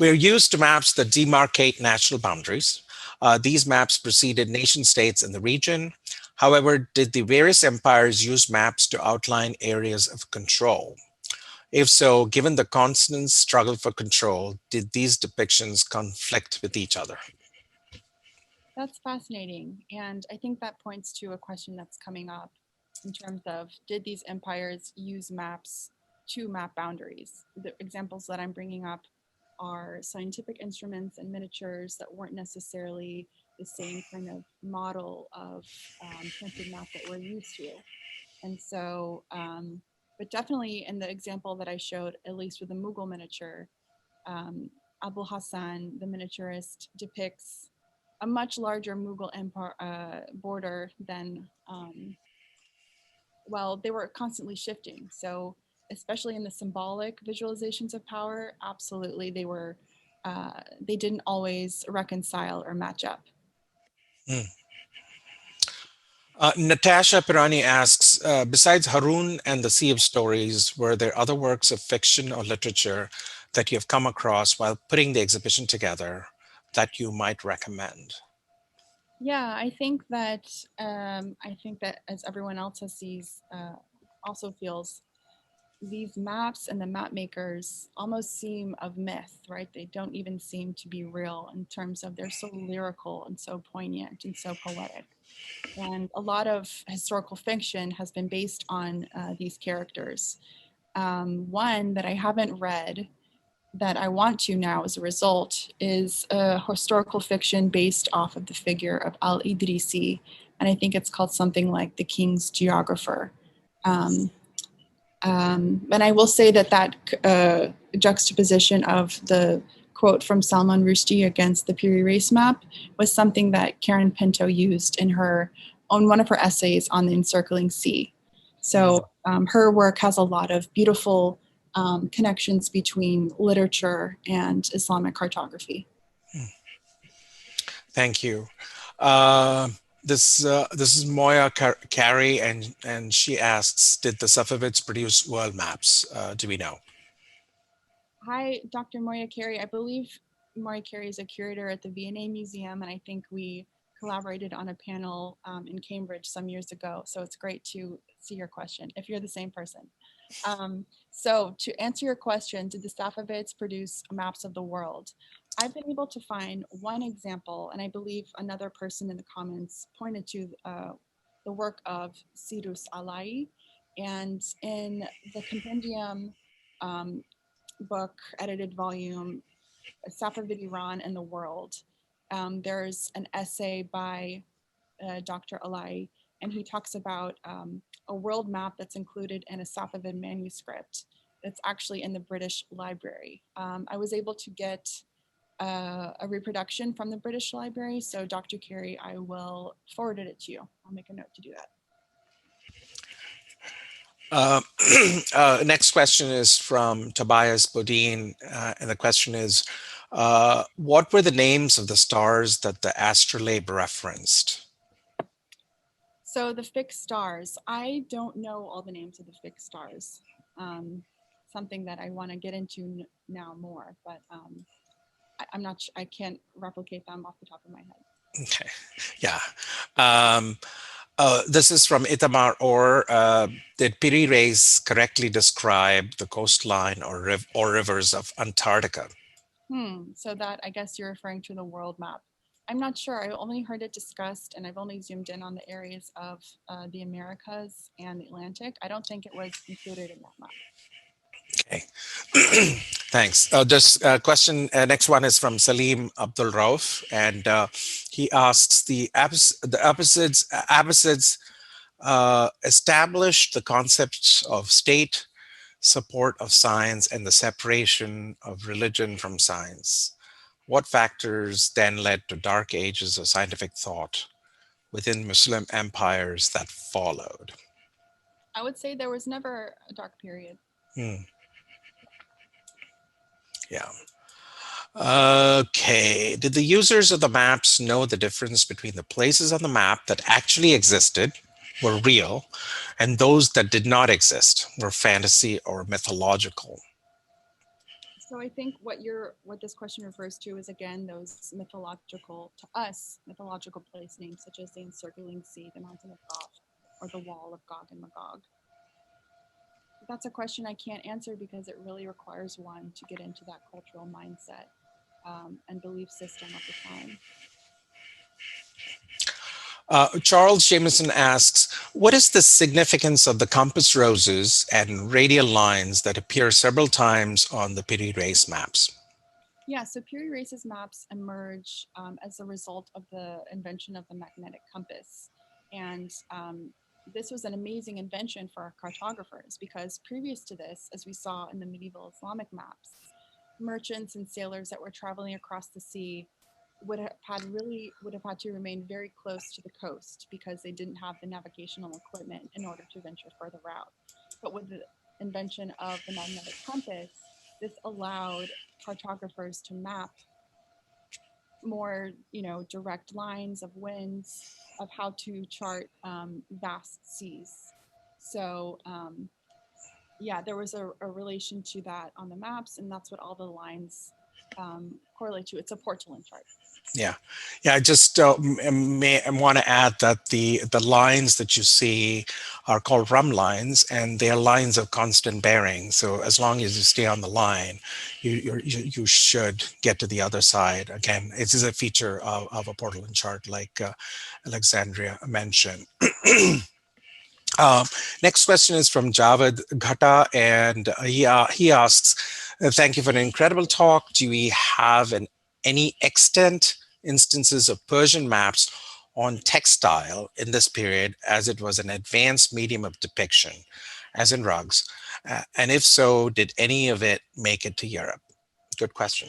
We're used to maps that demarcate national boundaries. These maps preceded nation states in the region. However, did the various empires use maps to outline areas of control? If so, given the constant struggle for control, did these depictions conflict with each other? That's fascinating. And I think that points to a question that's coming up in terms of, did these empires use maps to map boundaries? The examples that I'm bringing up are scientific instruments and miniatures that weren't necessarily the same kind of model of printed map that we're used to. And so, but definitely in the example that I showed, at least with the Mughal miniature, um, Abul Hassan, the miniaturist, depicts a much larger Mughal Empire border than, well, they were constantly shifting. So, especially in the symbolic visualizations of power, absolutely, they didn't always reconcile or match up. Hmm. Natasha Pirani asks, besides Harun and the Sea of Stories, were there other works of fiction or literature that you have come across while putting the exhibition together that you might recommend? Yeah, I think that as everyone else has sees, also feels, these maps and the map makers almost seem of myth, right? They don't even seem to be real in terms of they're so lyrical and so poignant and so poetic. And a lot of historical fiction has been based on these characters. One that I haven't read that I want to now as a result is a historical fiction based off of the figure of Al Idrisi. And I think it's called something like The King's Geographer. Um, and I will say that juxtaposition of the quote from Salman Rushdie against the Piri Reis map was something that Karen Pinto used in one of her essays on the Encircling Sea. So her work has a lot of beautiful connections between literature and Islamic cartography. Thank you. Uh, this is Moya Carey, and she asks, did the Safavids produce world maps? Do we know? Hi, Dr. Moya Carey. I believe Moya Carey is a curator at the V&A Museum, and I think we collaborated on a panel in Cambridge some years ago. So it's great to see your question, if you're the same person. So to answer your question, did the Safavids produce maps of the world? I've been able to find one example, and I believe another person in the comments pointed to the work of Sirus Alai. And in the compendium um, book, edited volume, Safavid Iran and the World, there's an essay by Dr. Alai, and he talks about a world map that's included in a Safavid manuscript that's actually in the British Library. I was able to get a reproduction from the British Library, so Dr. Carey, I will forward it to you. I'll make a note to do that. Uh, next question is from Tobias Bodine, and the question is, what were the names of the stars that the astrolabe referenced? So the fixed stars, I don't know all the names of the fixed stars. Something that I want to get into now more, but I'm not. I can't replicate them off the top of my head. Okay, yeah. This is from Itamar Or. Did Piri Reis correctly describe the coastline or rivers of Antarctica? So that, I guess you're referring to the world map. I'm not sure. I only heard it discussed, and I've only zoomed in on the areas of the Americas and the Atlantic. I don't think it was included in that map. Okay, thanks. Next one is from Salim Abdul Rauf, and he asks, the Abbasids established the concepts of state, support of science, and the separation of religion from science. What factors then led to dark ages of scientific thought within Muslim empires that followed? I would say there was never a dark period. Yeah. Okay. Did the users of the maps know the difference between the places on the map that actually existed, were real, and those that did not exist, were fantasy or mythological? So I think what this question refers to is again those mythological to us mythological place names such as the Encircling Sea, the Mountain of Thoth, or the Wall of Gog and Magog. That's a question I can't answer because it really requires one to get into that cultural mindset and belief system of the time. Charles Jameson asks, what is the significance of the compass roses and radial lines that appear several times on the Piri Reis maps? Yeah, so Piri Reis's maps emerge as a result of the invention of the magnetic compass. And this was an amazing invention for our cartographers because previous to this, as we saw in the medieval Islamic maps, merchants and sailors that were traveling across the sea would have had to remain very close to the coast because they didn't have the navigational equipment in order to venture further out. But with the invention of the magnetic compass, this allowed cartographers to map more, direct lines of winds, of how to chart vast seas. So yeah, there was a relation to that on the maps, and that's what all the lines correlate to. It's a portolan chart. Yeah, yeah. I just want to add that the lines that you see are called rum lines, and they are lines of constant bearing. So as long as you stay on the line, you should get to the other side. Again, it is a feature of a portolan chart, like Alexandria mentioned. Um, Next question is from Javed Ghata, and he asks, "Thank you for an incredible talk. Do we have any extant instances of Persian maps on textile in this period, as it was an advanced medium of depiction, as in rugs? And if so, did any of it make it to Europe?" Good question.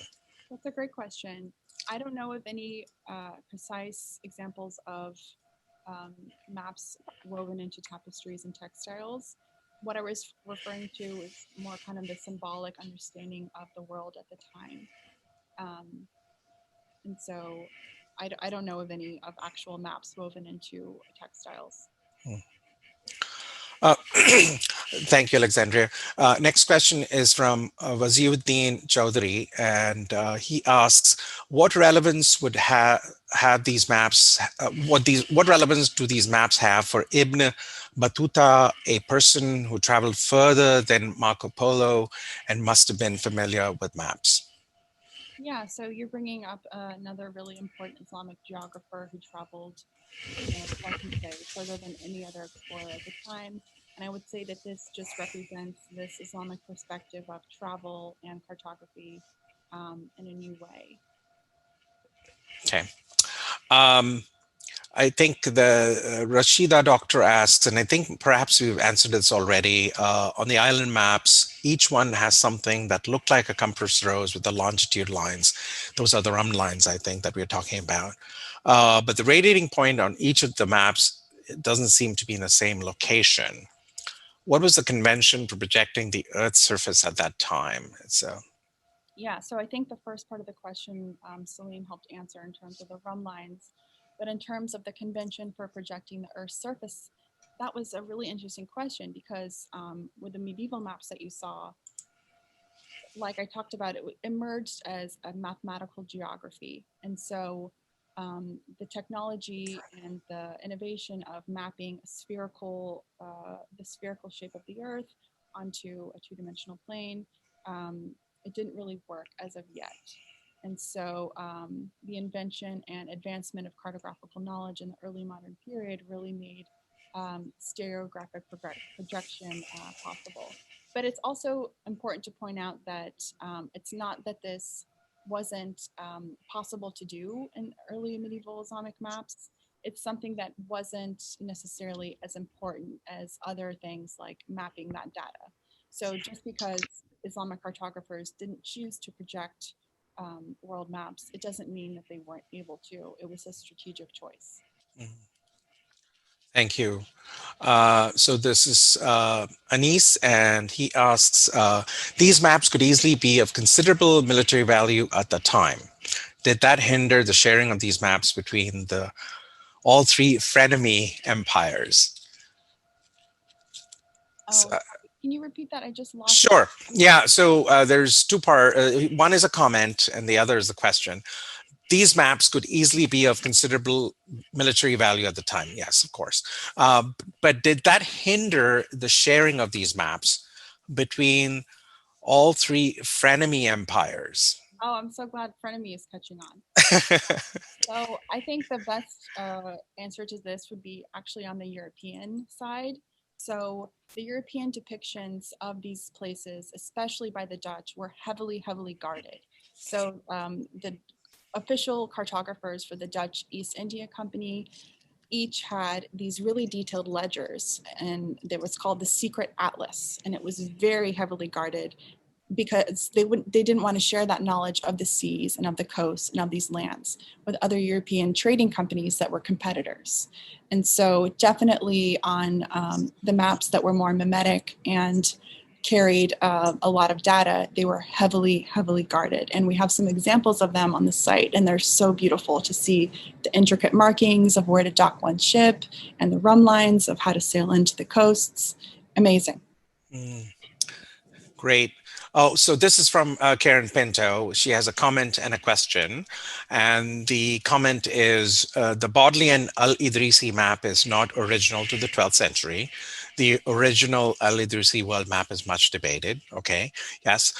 That's a great question. I don't know of any precise examples of maps woven into tapestries and textiles. What I was referring to is more kind of the symbolic understanding of the world at the time. And so I don't know of any of actual maps woven into textiles. Hmm. Uh, Thank you, Alexandria. Next question is from Waziuddin Chowdhury, and he asks, "What relevance would have these maps? What relevance do these maps have for Ibn Battuta, a person who traveled further than Marco Polo and must have been familiar with maps?" Yeah, so you're bringing up another really important Islamic geographer who traveled, like you say, further than any other explorer at the time. And I would say that this just represents this Islamic perspective of travel and cartography in a new way. Okay. Um, I think the Rashida doctor asks, and I think perhaps we've answered this already. On the island maps, each one has something that looked like a compass rose with the longitude lines. Those are the rum lines, I think, that we're talking about. But the radiating point on each of the maps, it doesn't seem to be in the same location. What was the convention for projecting the Earth's surface at that time? Yeah, so I think the first part of the question Salim helped answer in terms of the run lines. But in terms of the convention for projecting the Earth's surface, that was a really interesting question because with the medieval maps that you saw, like I talked about, it emerged as a mathematical geography. And so the technology and the innovation of mapping the spherical shape of the Earth onto a two-dimensional plane, it didn't really work as of yet. And so the invention and advancement of cartographical knowledge in the early modern period really made stereographic projection possible. But it's also important to point out that it's not that this wasn't possible to do in early medieval Islamic maps. It's something that wasn't necessarily as important as other things like mapping that data. So just because Islamic cartographers didn't choose to project world maps, it doesn't mean that they weren't able to. It was a strategic choice. Mhm. Thank you. So this is Anis, and he asks, these maps could easily be of considerable military value at the time. Did that hinder the sharing of these maps between all three frenemy empires? Oh, Can you repeat that? I just lost it. Sure. Yeah. So there's two part. One is a comment, and the other is the question. These maps could easily be of considerable military value at the time. Yes, of course. But did that hinder the sharing of these maps between all three frenemy empires? Oh, I'm so glad frenemy is catching on. So I think the best answer to this would be actually on the European side. So the European depictions of these places, especially by the Dutch, were heavily, heavily guarded. So the official cartographers for the Dutch East India Company each had these really detailed ledgers, and there was called the Secret Atlas, and it was very heavily guarded because they didn't want to share that knowledge of the seas and of the coasts and of these lands with other European trading companies that were competitors. And so definitely on the maps that were more mimetic and carried a lot of data, they were heavily, heavily guarded. And we have some examples of them on the site, and they're so beautiful to see the intricate markings of where to dock one ship and the rum lines of how to sail into the coasts. Amazing. Mm, great. Oh, so this is from Karen Pinto. She has a comment and a question. And the comment is the Bodleian Al Idrisi map is not original to the 12th century. The original Al Idrisi world map is much debated. Okay, yes.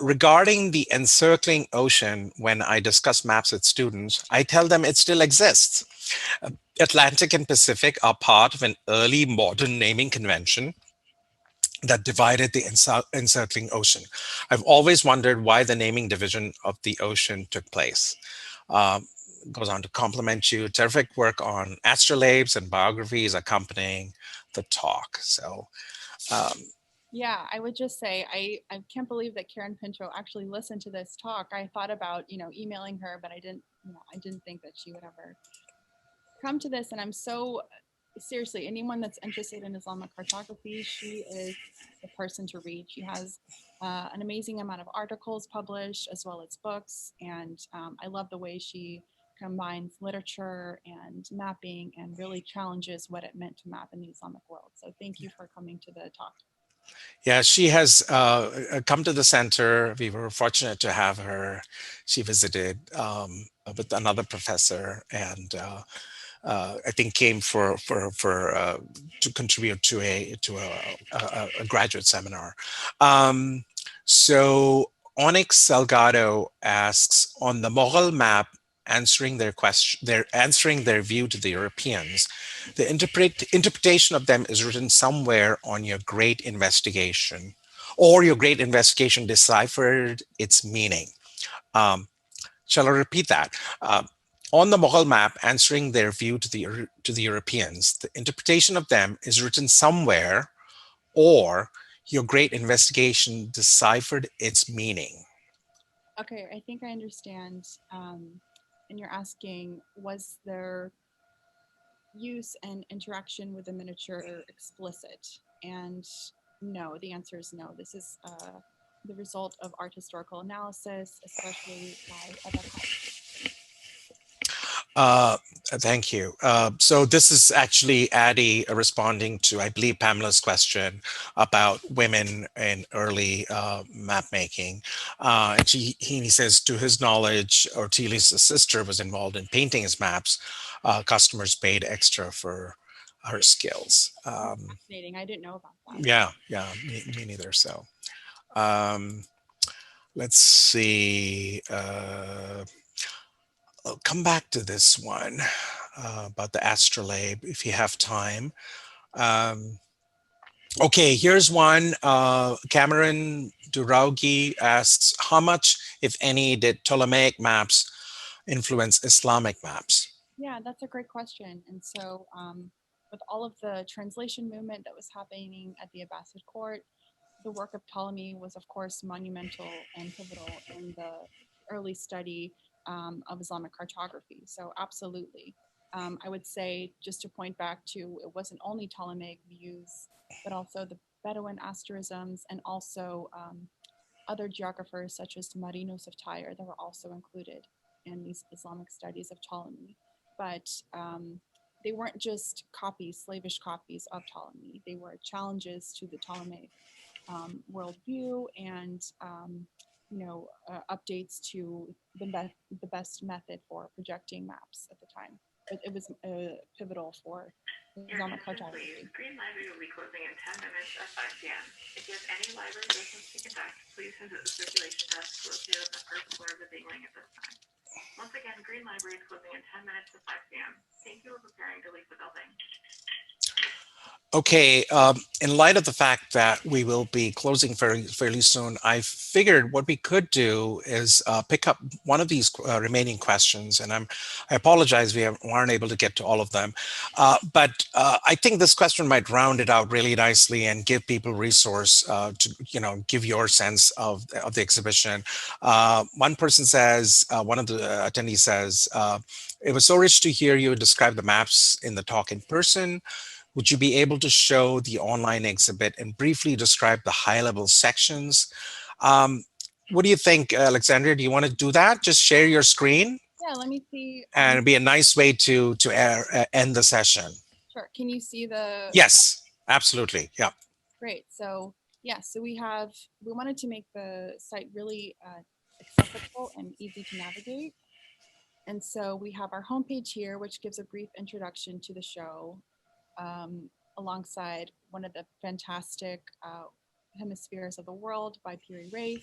Regarding the encircling ocean, when I discuss maps with students, I tell them it still exists. Atlantic and Pacific are part of an early modern naming convention that divided the encircling ocean. I've always wondered why the naming division of the ocean took place. Um, Goes on to compliment you. Terrific work on astrolabes and biographies accompanying the talk. So, um, Yeah, I would just say I can't believe that Karen Pinto actually listened to this talk. I thought about, emailing her, but I didn't think that she would ever come to this. And I'm so seriously, anyone that's interested in Islamic cartography, she is the person to read. She has an amazing amount of articles published as well as books. And I love the way she combines literature and mapping and really challenges what it meant to map in the Islamic world. So thank you for coming to the talk. yeah, she has come to the center. We were fortunate to have her. She visited with another professor, and I think came for to contribute to a graduate seminar. Um, so Onyx Salgado asks on the Mughal map, answering their question, they're answering their view to the Europeans. The interpretation of them is written somewhere on your great investigation, or your great investigation deciphered its meaning. Um, Shall I repeat that? On the Mughal map, answering their view to the Europeans, the interpretation of them is written somewhere, or your great investigation deciphered its meaning. Okay, I think I understand. And you're asking, was their use and interaction with the miniature explicit? And no, the answer is no. This is the result of art historical analysis, especially by Abakar. Uh, Thank you. So this is actually Addie responding to, I believe, Pamela's question about women in early map making. And he says, to his knowledge, Ortelius' sister was involved in painting his maps. Customers paid extra for her skills. Fascinating. I didn't know about that. Yeah, me neither. So let's see. I'll come back to this one about the astrolabe if you have time. Um, okay, here's one. Cameron Duraugi asks, how much, if any, did Ptolemaic maps influence Islamic maps? Yeah, that's a great question. And so, with all of the translation movement that was happening at the Abbasid court, the work of Ptolemy was, of course, monumental and pivotal in the early study of Islamic cartography. So, absolutely. I would say, just to point back to, it wasn't only Ptolemaic views, but also the Bedouin asterisms and also other geographers such as Marinus of Tyre that were also included in these Islamic studies of Ptolemy. But they weren't just copies, slavish copies of Ptolemy. They were challenges to the Ptolemaic worldview and updates to the best method for projecting maps at the time. It was pivotal for Islamic cartography. Green Library will be closing in 10 minutes at 5 p.m. If you have any library business to conduct, please visit the circulation desk located on the first floor of the big wing at this time. Once again, Green Library is closing in 10 minutes to 5 p.m. Thank you for preparing to leave the building. Okay, in light of the fact that we will be closing fairly soon, I figured what we could do is pick up one of these remaining questions, and I apologize we weren't able to get to all of them, but I think this question might round it out really nicely and give people resource to give your sense of the exhibition. One person says, one of the attendees says, it was so rich to hear you describe the maps in the talk in person. Would you be able to show the online exhibit and briefly describe the high-level sections? What do you think, Alexandria? Do you want to do that? Just share your screen? Yeah, let me see. And it'd be a nice way to end the session. Sure. Can you see the? Yes, absolutely. Yeah. Great. So yeah, so we wanted to make the site really accessible and easy to navigate. And so we have our homepage here, which gives a brief introduction to the show, alongside one of the fantastic hemispheres of the world by Piri Reis.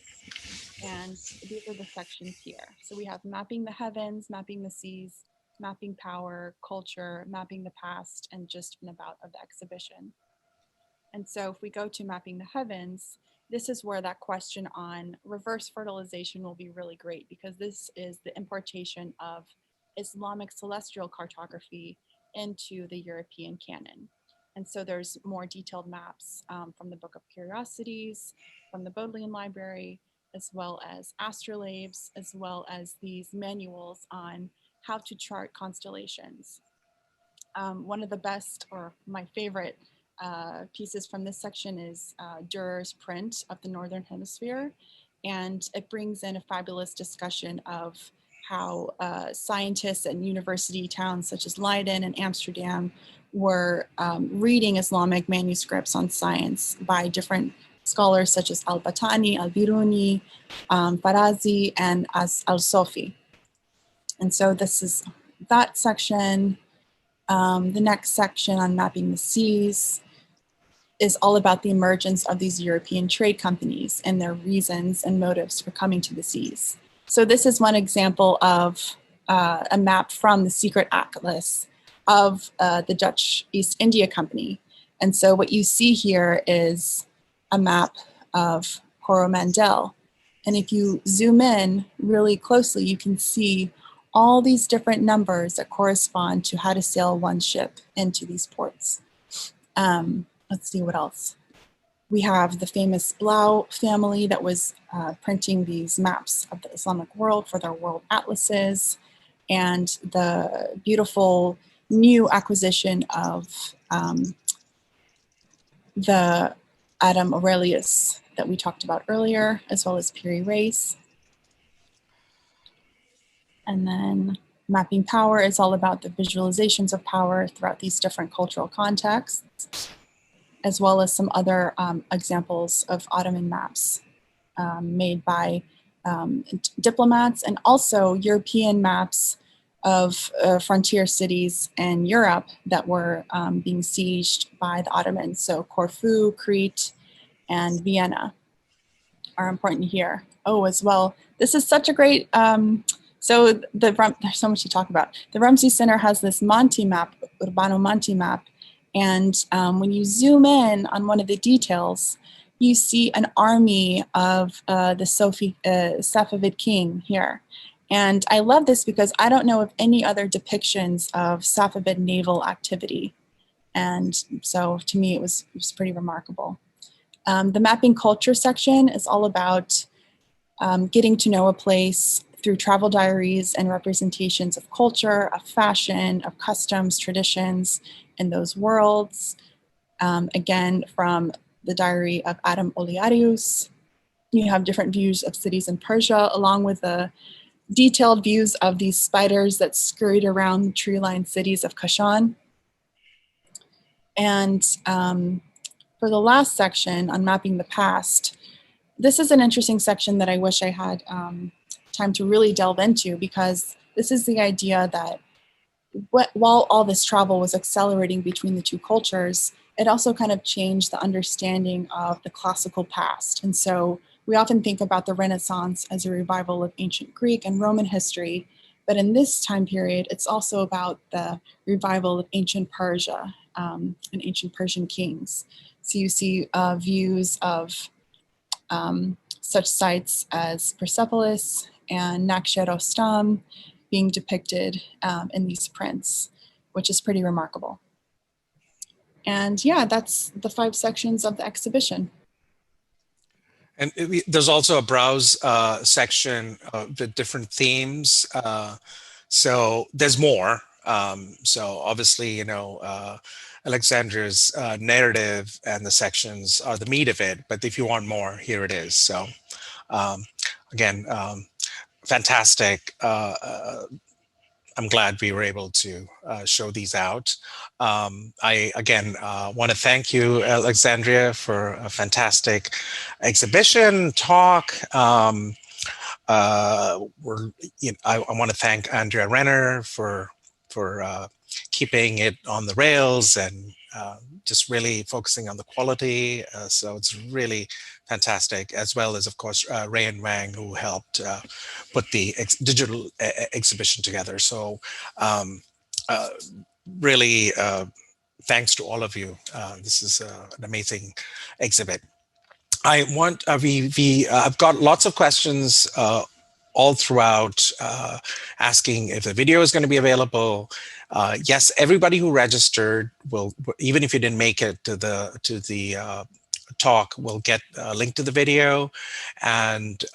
And these are the sections here. So we have mapping the heavens, mapping the seas, mapping power, culture, mapping the past, and just an about of the exhibition. And so if we go to mapping the heavens, this is where that question on reverse fertilization will be really great, because this is the importation of Islamic celestial cartography into the European canon. And so there's more detailed maps from the Book of Curiosities, from the Bodleian Library, as well as Astrolabes, as well as these manuals on how to chart constellations. One of the best, or my favorite pieces from this section is Durer's print of the Northern Hemisphere. And it brings in a fabulous discussion of how scientists at university towns such as Leiden and Amsterdam were reading Islamic manuscripts on science by different scholars such as Al-Batani, Al-Biruni, Farazi, and Al-Sofi. And so this is that section. The next section on mapping the seas is all about the emergence of these European trade companies and their reasons and motives for coming to the seas. So this is one example of a map from the secret atlas of the Dutch East India Company. And so what you see here is a map of Coromandel. And if you zoom in really closely, you can see all these different numbers that correspond to how to sail one ship into these ports. Let's see what else. We have the famous Blau family that was printing these maps of the Islamic world for their world atlases, and the beautiful new acquisition of the Adam Aurelius that we talked about earlier, as well as Piri Reis. And then mapping power is all about the visualizations of power throughout these different cultural contexts, as well as some other examples of Ottoman maps made by diplomats, and also European maps of frontier cities in Europe that were being sieged by the Ottomans. So Corfu, Crete, and Vienna are important here. Oh, as well, this is such a great, so there's so much to talk about. The Rumsey Center has this Monti map, Urbano Monti map, and when you zoom in on one of the details, you see an army of the Safavid king here. And I love this because I don't know of any other depictions of Safavid naval activity. And so to me, it was pretty remarkable. The mapping culture section is all about getting to know a place through travel diaries and representations of culture, of fashion, of customs, traditions in those worlds. Again, from the diary of Adam Olearius, you have different views of cities in Persia, along with the detailed views of these spiders that scurried around tree-lined cities of Kashan. And For the last section on mapping the past, this is an interesting section that I wish I had time to really delve into, because this is the idea that while all this travel was accelerating between the two cultures, it also kind of changed the understanding of the classical past. And so we often think about the Renaissance as a revival of ancient Greek and Roman history, but in this time period, it's also about the revival of ancient Persia and ancient Persian kings. So you see views of such sites as Persepolis and Naxch-e-Rostam being depicted in these prints, which is pretty remarkable. And yeah, that's the 5 sections of the exhibition. And there's also a browse section with different themes. So there's more. So obviously, you know, Alexandria's narrative and the sections are the meat of it. But if you want more, here it is. So again, fantastic. I'm glad we were able to show these out. I, again, want to thank you, Alexandria, for a fantastic exhibition, talk. I want to thank Andrea Renner for keeping it on the rails and just really focusing on the quality. So it's really fantastic, as well as, of course, Ray and Wang, who helped put the digital exhibition together. So really, thanks to all of you. This is an amazing exhibit. I want I've got lots of questions all throughout asking if the video is going to be available. Yes, everybody who registered will, even if you didn't make it to the talk, will get a link to the video, and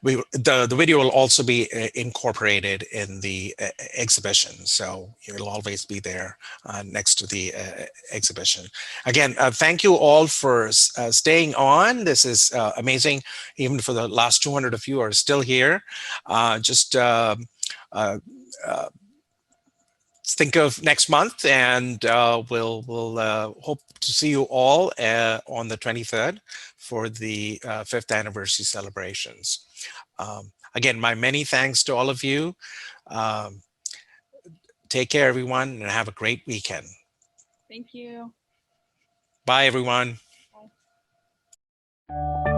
the video will also be incorporated in the exhibition, so it'll always be there next to the exhibition. Again, thank you all for staying on. This is amazing. Even for the last 200 of you are still here. Just think of next month, and we'll hope to see you all on the 23rd for the 5th anniversary celebrations. Again, my many thanks to all of you. Take care, everyone, and have a great weekend. Thank you. Bye, everyone. Bye.